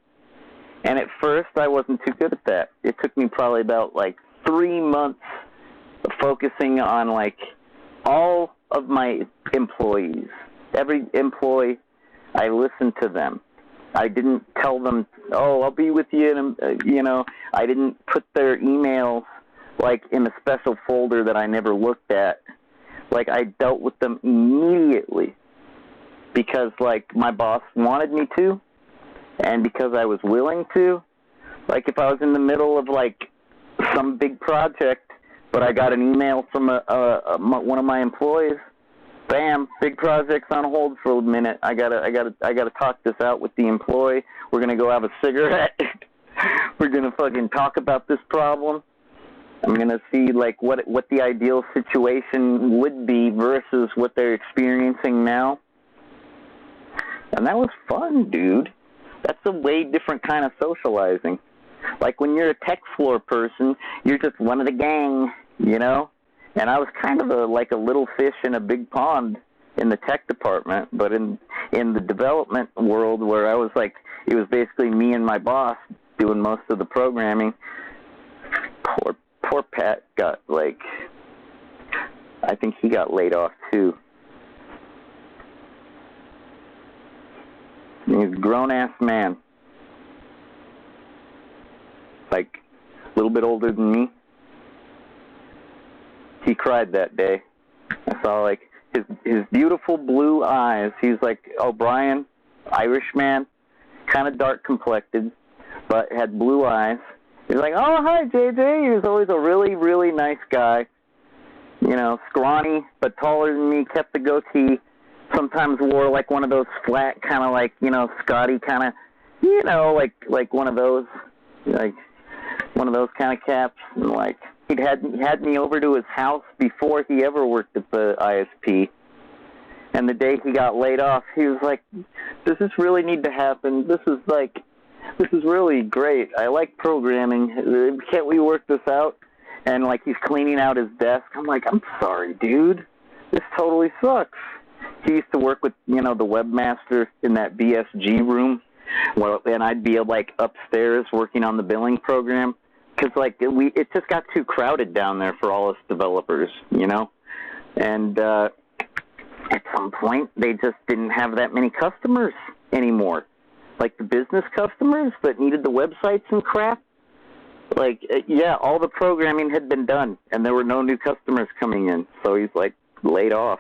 Speaker 1: And at first, I wasn't too good at that. It took me probably about, like, 3 months of focusing on, like, all of my employees. Every employee, I listened to them. I didn't tell them, oh, I'll be with you, and, you know, I didn't put their emails, like, in a special folder that I never looked at. Like, I dealt with them immediately because, like, my boss wanted me to, and because I was willing to. Like, if I was in the middle of, like, some big project, But I got an email from one of my employees. Bam, big project's on hold for a minute. I gotta talk this out with the employee. We're gonna go have a cigarette. We're gonna fucking talk about this problem. I'm gonna see like what the ideal situation would be versus what they're experiencing now. And that was fun, dude. That's a way different kind of socializing. Like when you're a tech floor person, you're just one of the gang, you know? And I was kind of like a little fish in a big pond in the tech department, but in the development world where I was like, it was basically me and my boss doing most of the programming. Poor Pat got like, I think he got laid off too. He's a grown-ass man. Like, a little bit older than me. He cried that day. I saw, like, his beautiful blue eyes. He's like O'Brien, Irish man, kind of dark-complected, but had blue eyes. He's like, oh, hi, JJ. He was always a really, really nice guy. You know, scrawny, but taller than me, kept the goatee. Sometimes wore, like, one of those flat, kind of like, you know, Scotty kind of, you know, like one of those, like, one of those kind of caps. And, like, he had me over to his house before he ever worked at the ISP. And the day he got laid off, he was like, does this really need to happen? This is really great. I like programming. Can't we work this out? And, like, he's cleaning out his desk. I'm like, I'm sorry, dude. This totally sucks. He used to work with, you know, the webmaster in that BSG room. Well, and I'd be, like, upstairs working on the billing program. Because, like, it just got too crowded down there for all us developers, you know? And at some point, they just didn't have that many customers anymore. Like, the business customers that needed the websites and crap. Like, yeah, all the programming had been done, and there were no new customers coming in. So he's, like, laid off.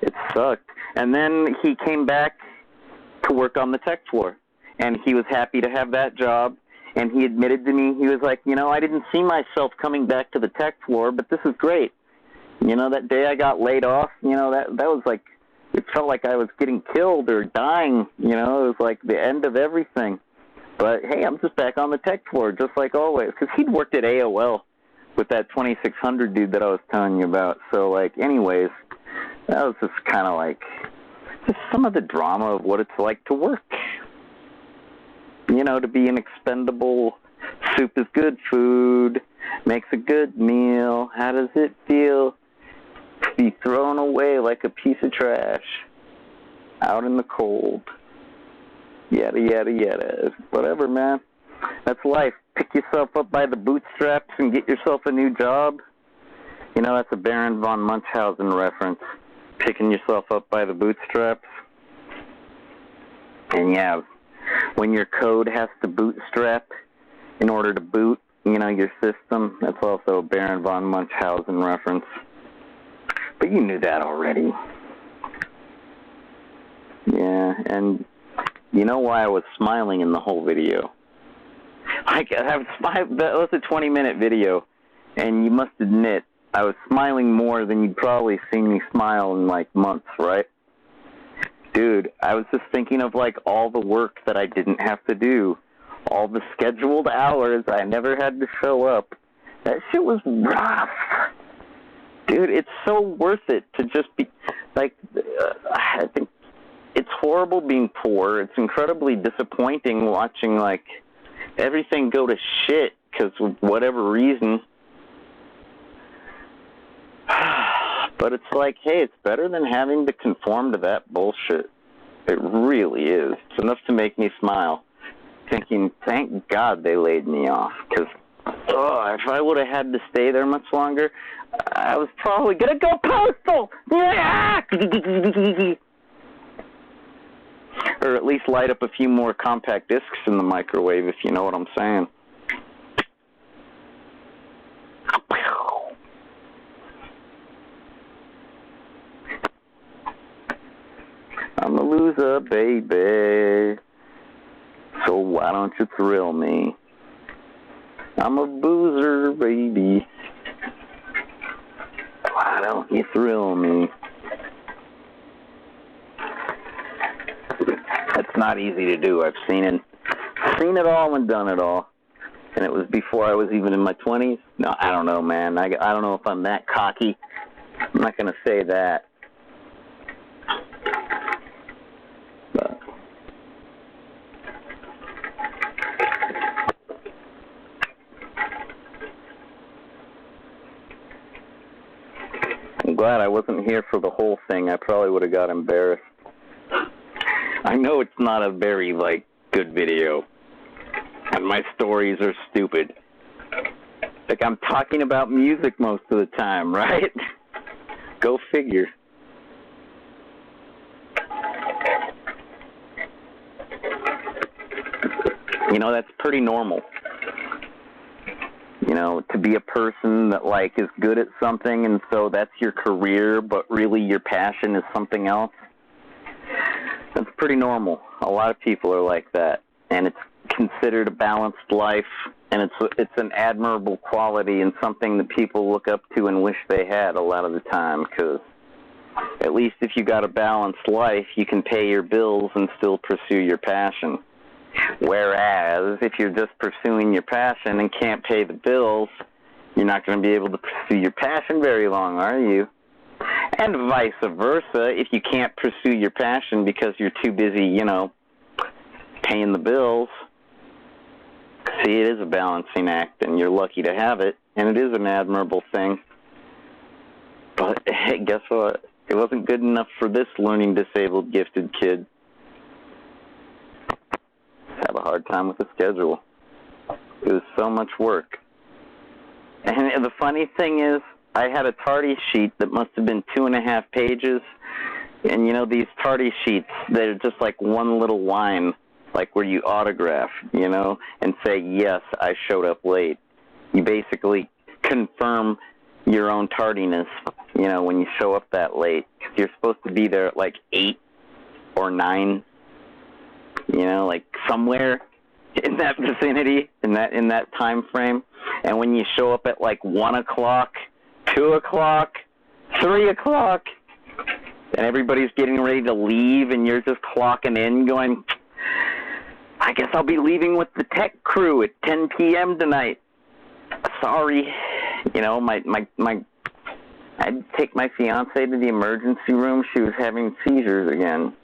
Speaker 1: It sucked. And then he came back to work on the tech floor. And he was happy to have that job. And he admitted to me, he was like, you know, I didn't see myself coming back to the tech floor, but this is great. You know, that day I got laid off, you know, that was like, it felt like I was getting killed or dying. You know, it was like the end of everything. But, hey, I'm just back on the tech floor, just like always. Because he'd worked at AOL with that 2600 dude that I was telling you about. So, like, anyways, that was just kind of like just some of the drama of what it's like to work. You know, to be an expendable, soup is good food, makes a good meal, how does it feel to be thrown away like a piece of trash out in the cold? Yada, yada, yada. Whatever, man. That's life. Pick yourself up by the bootstraps and get yourself a new job. You know, that's a Baron von Munchausen reference. Picking yourself up by the bootstraps. And yeah, when your code has to bootstrap in order to boot, you know, your system, that's also a Baron von Munchausen reference. But you knew that already. Yeah, and you know why I was smiling in the whole video? Like, that was a 20-minute video, and you must admit, I was smiling more than you'd probably seen me smile in, like, months, right? Dude, I was just thinking of, like, all the work that I didn't have to do. All the scheduled hours I never had to show up. That shit was rough. Dude, it's so worth it to just be, like, I think it's horrible being poor. It's incredibly disappointing watching, like, everything go to shit because of whatever reason. But it's like, hey, it's better than having to conform to that bullshit. It really is. It's enough to make me smile, thinking, thank God they laid me off. Because, if I would have had to stay there much longer, I was probably going to go postal! Or at least light up a few more compact discs in the microwave, if you know what I'm saying. I'm a loser, baby, so why don't you thrill me? I'm a boozer, baby. don't you thrill me. It's not easy to do. I've seen it all and done it all. And it was before I was even in my 20s. No, I don't know, man. I don't know if I'm that cocky. I'm not going to say that. But I'm glad I wasn't here for the whole thing. I probably would have got embarrassed. I know it's not a very, good video. And my stories are stupid. Like, I'm talking about music most of the time, right? Go figure. That's pretty normal. To be a person that, is good at something, and so that's your career, but really your passion is something else. That's pretty normal. A lot of people are like that. And it's considered a balanced life, and it's an admirable quality and something that people look up to and wish they had a lot of the time, because at least if you got a balanced life, you can pay your bills and still pursue your passion. Whereas if you're just pursuing your passion and can't pay the bills, you're not going to be able to pursue your passion very long, are you? And vice versa, if you can't pursue your passion because you're too busy, paying the bills. See, it is a balancing act, and you're lucky to have it, and it is an admirable thing. But hey, guess what? It wasn't good enough for this learning disabled gifted kid. Have a hard time with the schedule. It was so much work. And the funny thing is, I had a tardy sheet that must have been 2.5 pages, and these tardy sheets, they're just like one little line, like where you autograph, and say, yes, I showed up late. You basically confirm your own tardiness, when you show up that late. You're supposed to be there at 8 or 9, somewhere in that vicinity, in that time frame. And when you show up at 1 o'clock, 2 o'clock, 3 o'clock, and everybody's getting ready to leave, and you're just clocking in going, I guess I'll be leaving with the tech crew at 10 p.m. tonight. Sorry. I'd take my fiance to the emergency room. She was having seizures again.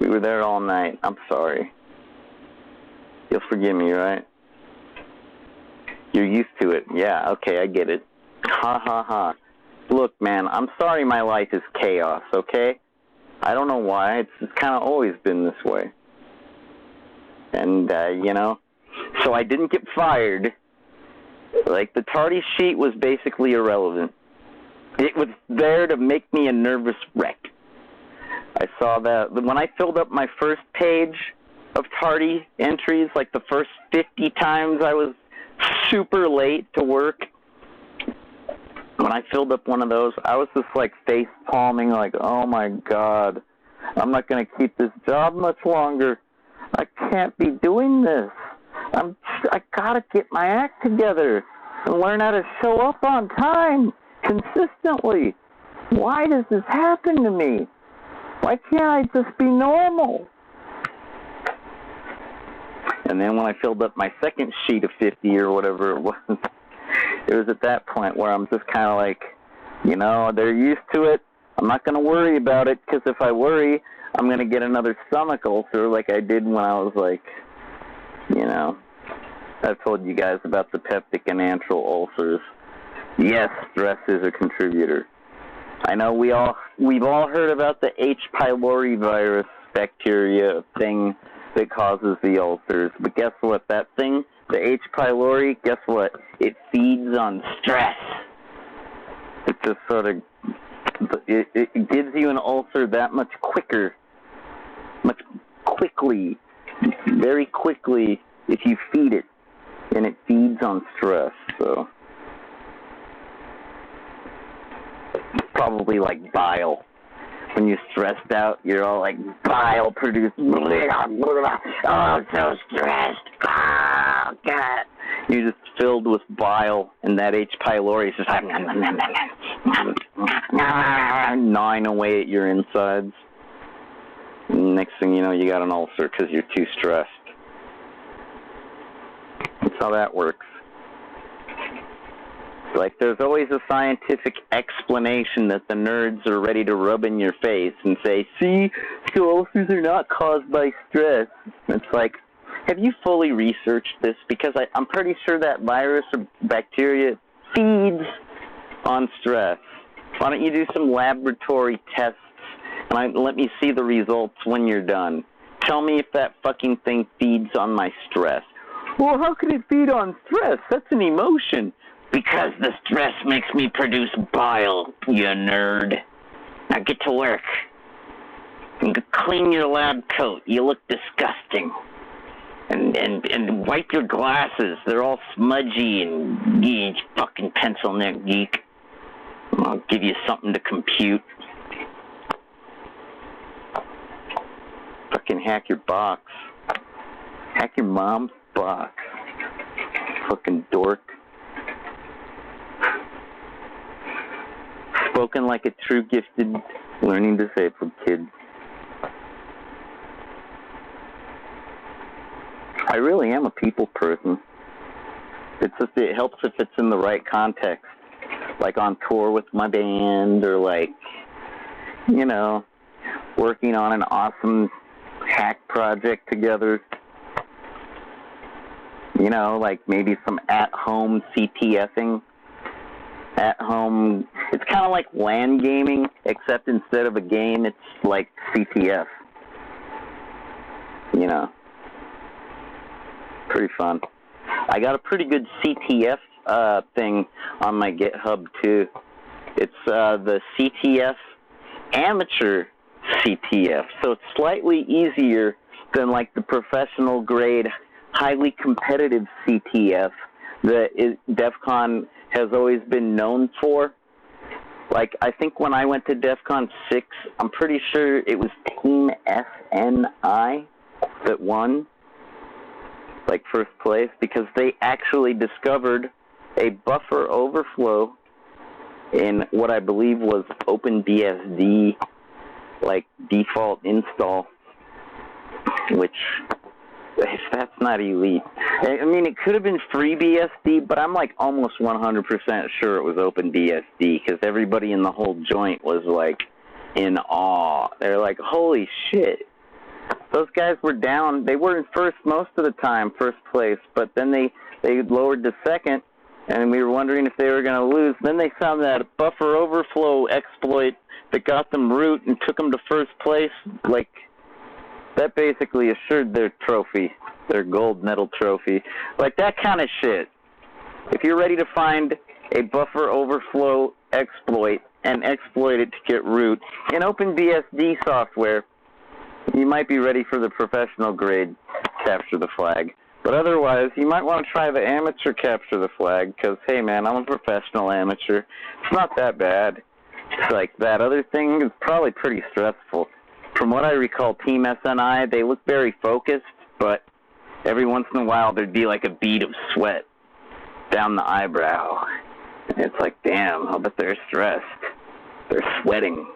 Speaker 1: We were there all night. I'm sorry. You'll forgive me, right? You're used to it. Yeah, okay, I get it. Ha, ha, ha. Look, man, I'm sorry my life is chaos, okay? I don't know why. It's kind of always been this way. And, so I didn't get fired. The tardy sheet was basically irrelevant. It was there to make me a nervous wreck. I saw that when I filled up my first page of tardy entries, the first 50 times I was super late to work. When I filled up one of those, I was just face palming, oh my God, I'm not going to keep this job much longer. I can't be doing this. I gotta get my act together and learn how to show up on time consistently. Why does this happen to me? Why can't I just be normal? And then when I filled up my second sheet of 50 or whatever it was at that point where I'm just kind of they're used to it. I'm not going to worry about it, because if I worry, I'm going to get another stomach ulcer like I did when I was I've told you guys about the peptic and antral ulcers. Yes, stress is a contributor. I know we've all heard about the H. pylori virus bacteria thing that causes the ulcers. But guess what? That thing, the H. pylori, guess what? It feeds on stress. It just sort of, it gives you an ulcer that much quicker, very quickly if you feed it. And it feeds on stress, so. Probably like bile. When you're stressed out, you're all bile produced. Oh, I'm so stressed. Oh, God. You're just filled with bile, and that H. pylori is just gnawing away at your insides. And next thing you know, you got an ulcer because you're too stressed. That's how that works. Like, there's always a scientific explanation that the nerds are ready to rub in your face and say, see, so ulcers are not caused by stress. It's like, have you fully researched this? Because I'm pretty sure that virus or bacteria feeds on stress. Why don't you do some laboratory tests and let me see the results when you're done? Tell me if that fucking thing feeds on my stress. Well, how can it feed on stress? That's an emotion. Because the stress makes me produce bile, you nerd. Now get to work. And clean your lab coat. You look disgusting. And wipe your glasses. They're all smudgy and you fucking pencil neck geek. I'll give you something to compute. Fucking hack your box. Hack your mom's box. Fucking dork. Spoken like a true gifted, learning disabled kid. I really am a people person. It's just, it helps if it's in the right context. Like on tour with my band, or like, you know, working on an awesome hack project together. You know, like maybe some at-home CTFing. At-home, it's kind of like LAN gaming, except instead of a game, it's like CTF. You know, pretty fun. I got a pretty good CTF thing on my GitHub too. It's the CTF Amateur CTF, so it's slightly easier than like the professional grade, highly competitive CTF that DEF CON has always been known for. Like, I think when I went to DEF CON 6, I'm pretty sure it was Team SNI that won, like, first place, because they actually discovered a buffer overflow in what I believe was OpenBSD, like, default install, which, if that's not elite. I mean, it could have been FreeBSD, but I'm, like, almost 100% sure it was OpenBSD, because everybody in the whole joint was, like, in awe. They're like, holy shit. Those guys were down. They were in first most of the time, first place, but then they lowered to second, and we were wondering if they were going to lose. Then they found that buffer overflow exploit that got them root and took them to first place. Like, that basically assured their trophy, their gold medal trophy. Like, that kind of shit. If you're ready to find a buffer overflow exploit and exploit it to get root in OpenBSD software, you might be ready for the professional grade capture the flag. But otherwise, you might want to try the amateur capture the flag, because, hey man, I'm a professional amateur. It's not that bad. It's like, that other thing is probably pretty stressful. From what I recall, Team SNI, they look very focused, but every once in a while there'd be like a bead of sweat down the eyebrow. And it's like, damn, I bet they're stressed. They're sweating.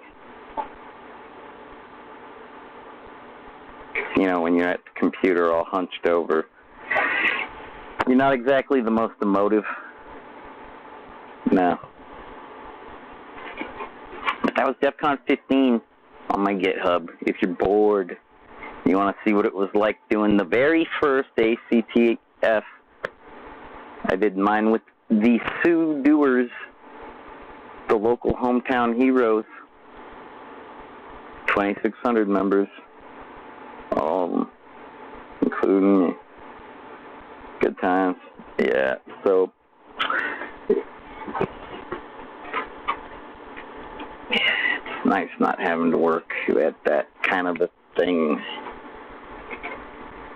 Speaker 1: You know, when you're at the computer all hunched over, you're not exactly the most emotive. No. But that was DEF CON 15 on my GitHub. If you're bored, you want to see what it was like doing the very first ACTF. I did mine with the Sioux Doers, the local hometown heroes. 2,600 members. Including me. Good times. Yeah, so it's nice not having to work at that kind of a thing.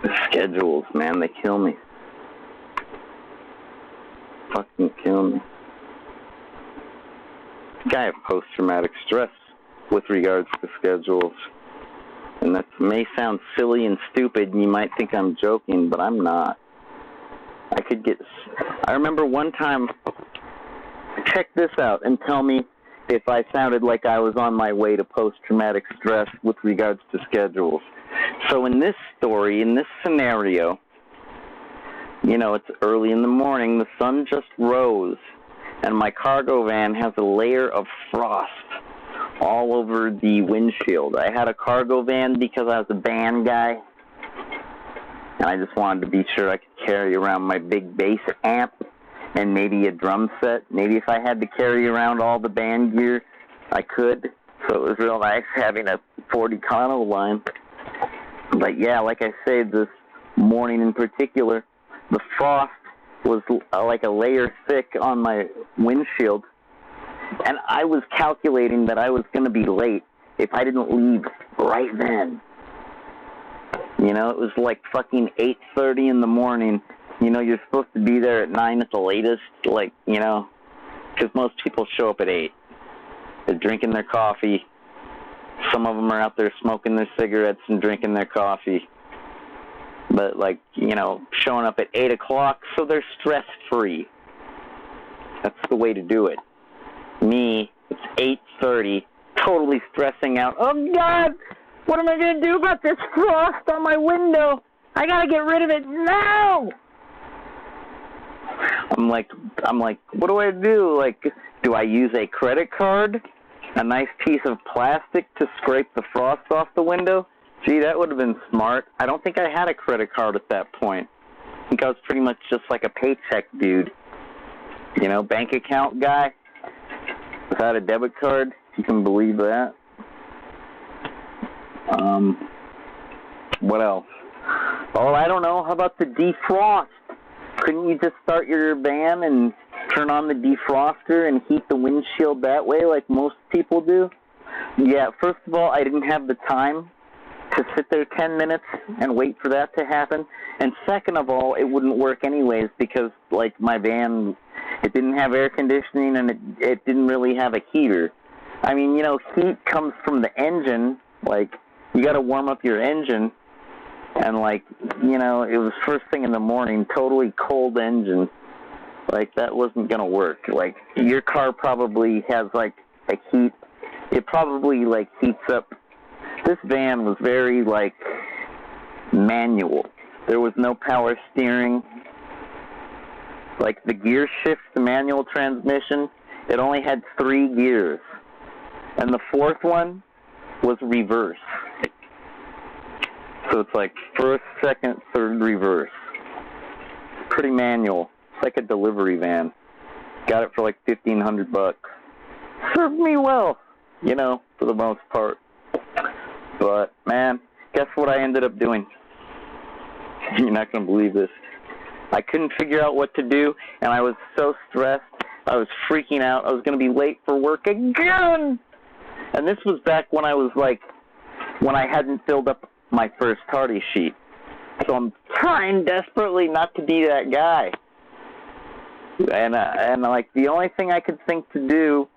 Speaker 1: The schedules, man, they kill me. Fucking kill me. I have post-traumatic stress with regards to schedules. And that may sound silly and stupid, and you might think I'm joking, but I'm not. I remember one time, check this out and tell me if I sounded like I was on my way to post-traumatic stress with regards to schedules. So in this story, in this scenario, you know, it's early in the morning, the sun just rose, and my cargo van has a layer of frost all over the windshield. I had a cargo van because I was a band guy, and I just wanted to be sure I could carry around my big bass amp and maybe a drum set. Maybe if I had to carry around all the band gear, I could. So it was real nice having a 40 Econo line. But yeah, like I say, this morning in particular, the frost was like a layer thick on my windshield. And I was calculating that I was going to be late if I didn't leave right then. You know, it was like fucking 8:30 in the morning. You know, you're supposed to be there at 9 at the latest, like, you know, because most people show up at 8. They're drinking their coffee. Some of them are out there smoking their cigarettes and drinking their coffee. But, like, you know, showing up at 8 o'clock so they're stress-free. That's the way to do it. Me, it's 8:30, totally stressing out. Oh, God, what am I going to do about this frost on my window? I got to get rid of it now. I'm like, what do I do? Like, do I use a credit card? A nice piece of plastic to scrape the frost off the window? Gee, that would have been smart. I don't think I had a credit card at that point. I think I was pretty much just like a paycheck dude. You know, bank account guy without a debit card, if you can believe that. What else? Oh, I don't know. How about the defrost? Couldn't you just start your van and turn on the defroster and heat the windshield that way like most people do? Yeah, first of all, I didn't have the time to sit there 10 minutes and wait for that to happen. And second of all, it wouldn't work anyways because, like, my van, it didn't have air conditioning and it didn't really have a heater. I mean, you know, heat comes from the engine. Like, you got to warm up your engine. And, like, you know, it was first thing in the morning, totally cold engine. Like, that wasn't going to work. Like, your car probably has, like, a heat. It probably, like, heats up. This van was very, like, manual. There was no power steering. Like, the gear shift, the manual transmission, it only had 3 gears. And the fourth one was reverse. So it's like first, second, third, reverse. Pretty manual. It's like a delivery van. Got it for like $1,500. Served me well, you know, for the most part. But, man, guess what I ended up doing? You're not going to believe this. I couldn't figure out what to do, and I was so stressed. I was freaking out. I was going to be late for work again. And this was back when I was like, when I hadn't filled up my first tardy sheet. So I'm trying desperately not to be that guy. And like, the only thing I could think to do,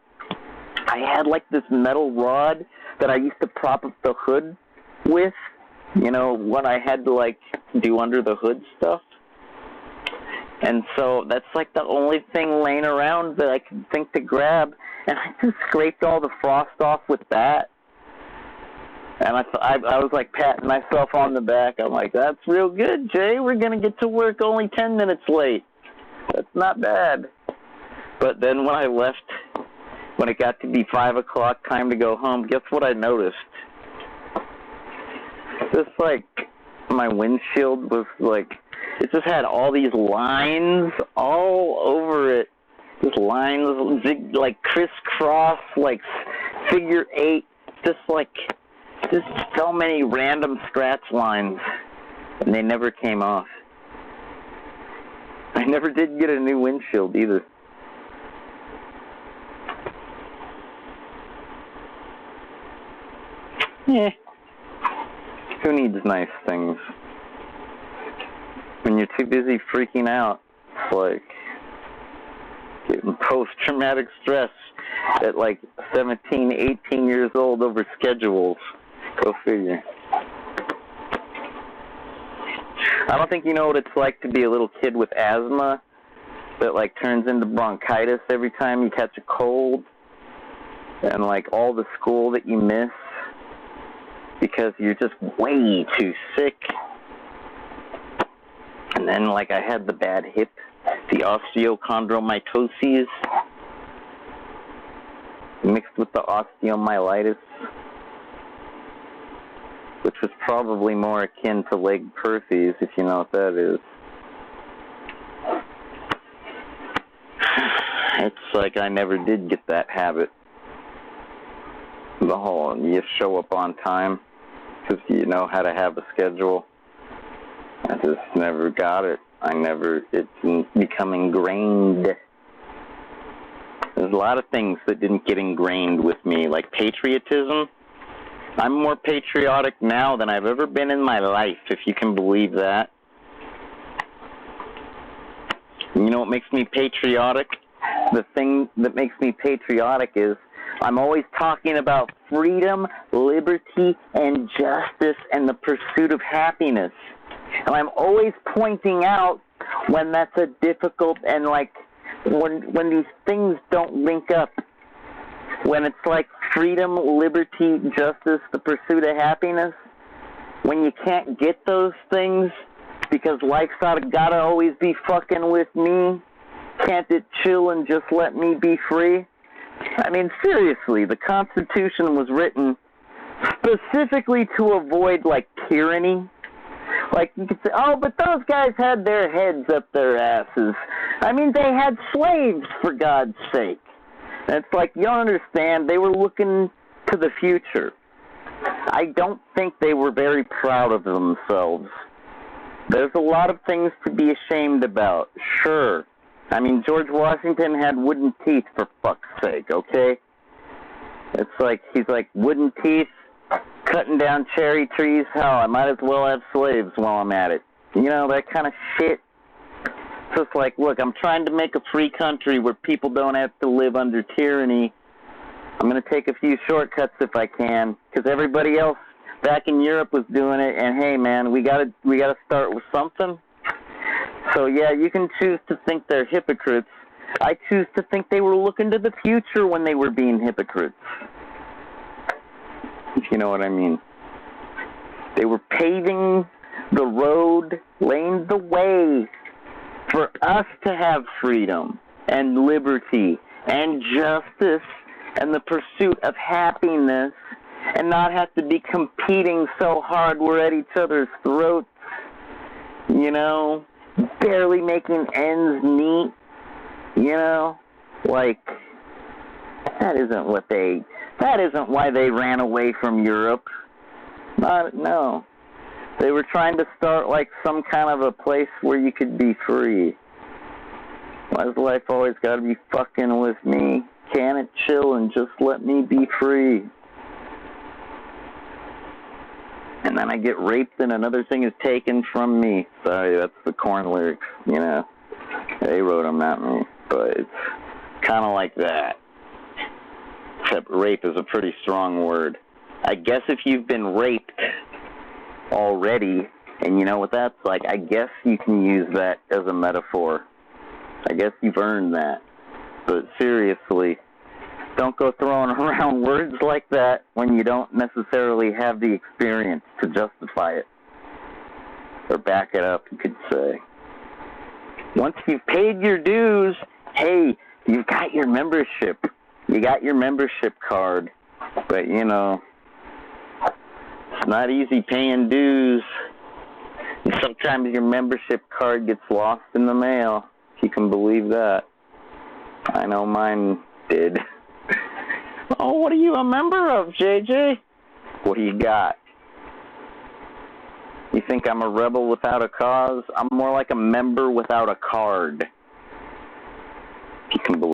Speaker 1: I had like this metal rod that I used to prop up the hood with, you know, when I had to like do under the hood stuff. And so that's like the only thing laying around that I could think to grab. And I just scraped all the frost off with that. And I was like patting myself on the back. I'm like, that's real good, Jay. We're going to get to work only 10 minutes late. That's not bad. But then when I left, when it got to be 5 o'clock, time to go home, guess what I noticed? Just like my windshield was like, it just had all these lines all over it. Just lines, like crisscross, like figure 8, just so many random scratch lines, and they never came off. I never did get a new windshield either. Yeah. Who needs nice things? When you're too busy freaking out, it's like getting post-traumatic stress at like 17, 18 years old over schedules. Go figure. I don't think you know what it's like to be a little kid with asthma that like turns into bronchitis every time you catch a cold. and like all the school that you miss because you're just way too sick. And then like I had the bad hip, the osteochondromatosis mixed with the osteomyelitis, which was probably more akin to leg perthes, if you know what that is. It's like I never did get that habit. The whole, you show up on time because you know how to have a schedule. I just never got it. It's become ingrained. There's a lot of things that didn't get ingrained with me, like patriotism. I'm more patriotic now than I've ever been in my life, if you can believe that. You know what makes me patriotic? The thing that makes me patriotic is I'm always talking about freedom, liberty, and justice and the pursuit of happiness. And I'm always pointing out when that's a difficult and like when these things don't link up. When it's like freedom, liberty, justice, the pursuit of happiness, when you can't get those things because life's gotta always be fucking with me, can't it chill and just let me be free? I mean, seriously, the Constitution was written specifically to avoid, like, tyranny. Like, you could say, oh, but those guys had their heads up their asses. I mean, they had slaves, for God's sake. And it's like, you don't understand, they were looking to the future. I don't think they were very proud of themselves. There's a lot of things to be ashamed about, sure. I mean, George Washington had wooden teeth, for fuck's sake, okay? It's like, he's like, wooden teeth, cutting down cherry trees, hell, I might as well have slaves while I'm at it. You know, that kind of shit. It's just like, look, I'm trying to make a free country where people don't have to live under tyranny. I'm going to take a few shortcuts if I can, because everybody else back in Europe was doing it, and hey, man, we gotta start with something. So, yeah, you can choose to think they're hypocrites. I choose to think they were looking to the future when they were being hypocrites. If you know what I mean. They were paving the road, laying the way for us to have freedom and liberty and justice and the pursuit of happiness and not have to be competing so hard we're at each other's throats, you know, barely making ends meet, you know, like, that isn't why they ran away from Europe. No. They were trying to start, like, some kind of a place where you could be free. Why's life always got to be fucking with me? Can it chill and just let me be free? And then I get raped and another thing is taken from me. Sorry, that's the Korn lyrics, you know. They wrote them, not me. But it's kind of like that. Except rape is a pretty strong word. I guess if you've been raped already, and you know what that's like, I guess you can use that as a metaphor. I guess you've earned that. But seriously, don't go throwing around words like that when you don't necessarily have the experience to justify it. Or back it up, you could say. Once you've paid your dues, hey, you've got your membership. You got your membership card. But, you know, it's not easy paying dues. And sometimes your membership card gets lost in the mail, if you can believe that. I know mine did. Oh, what are you a member of, JJ? What do you got? You think I'm a rebel without a cause? I'm more like a member without a card. If you can believe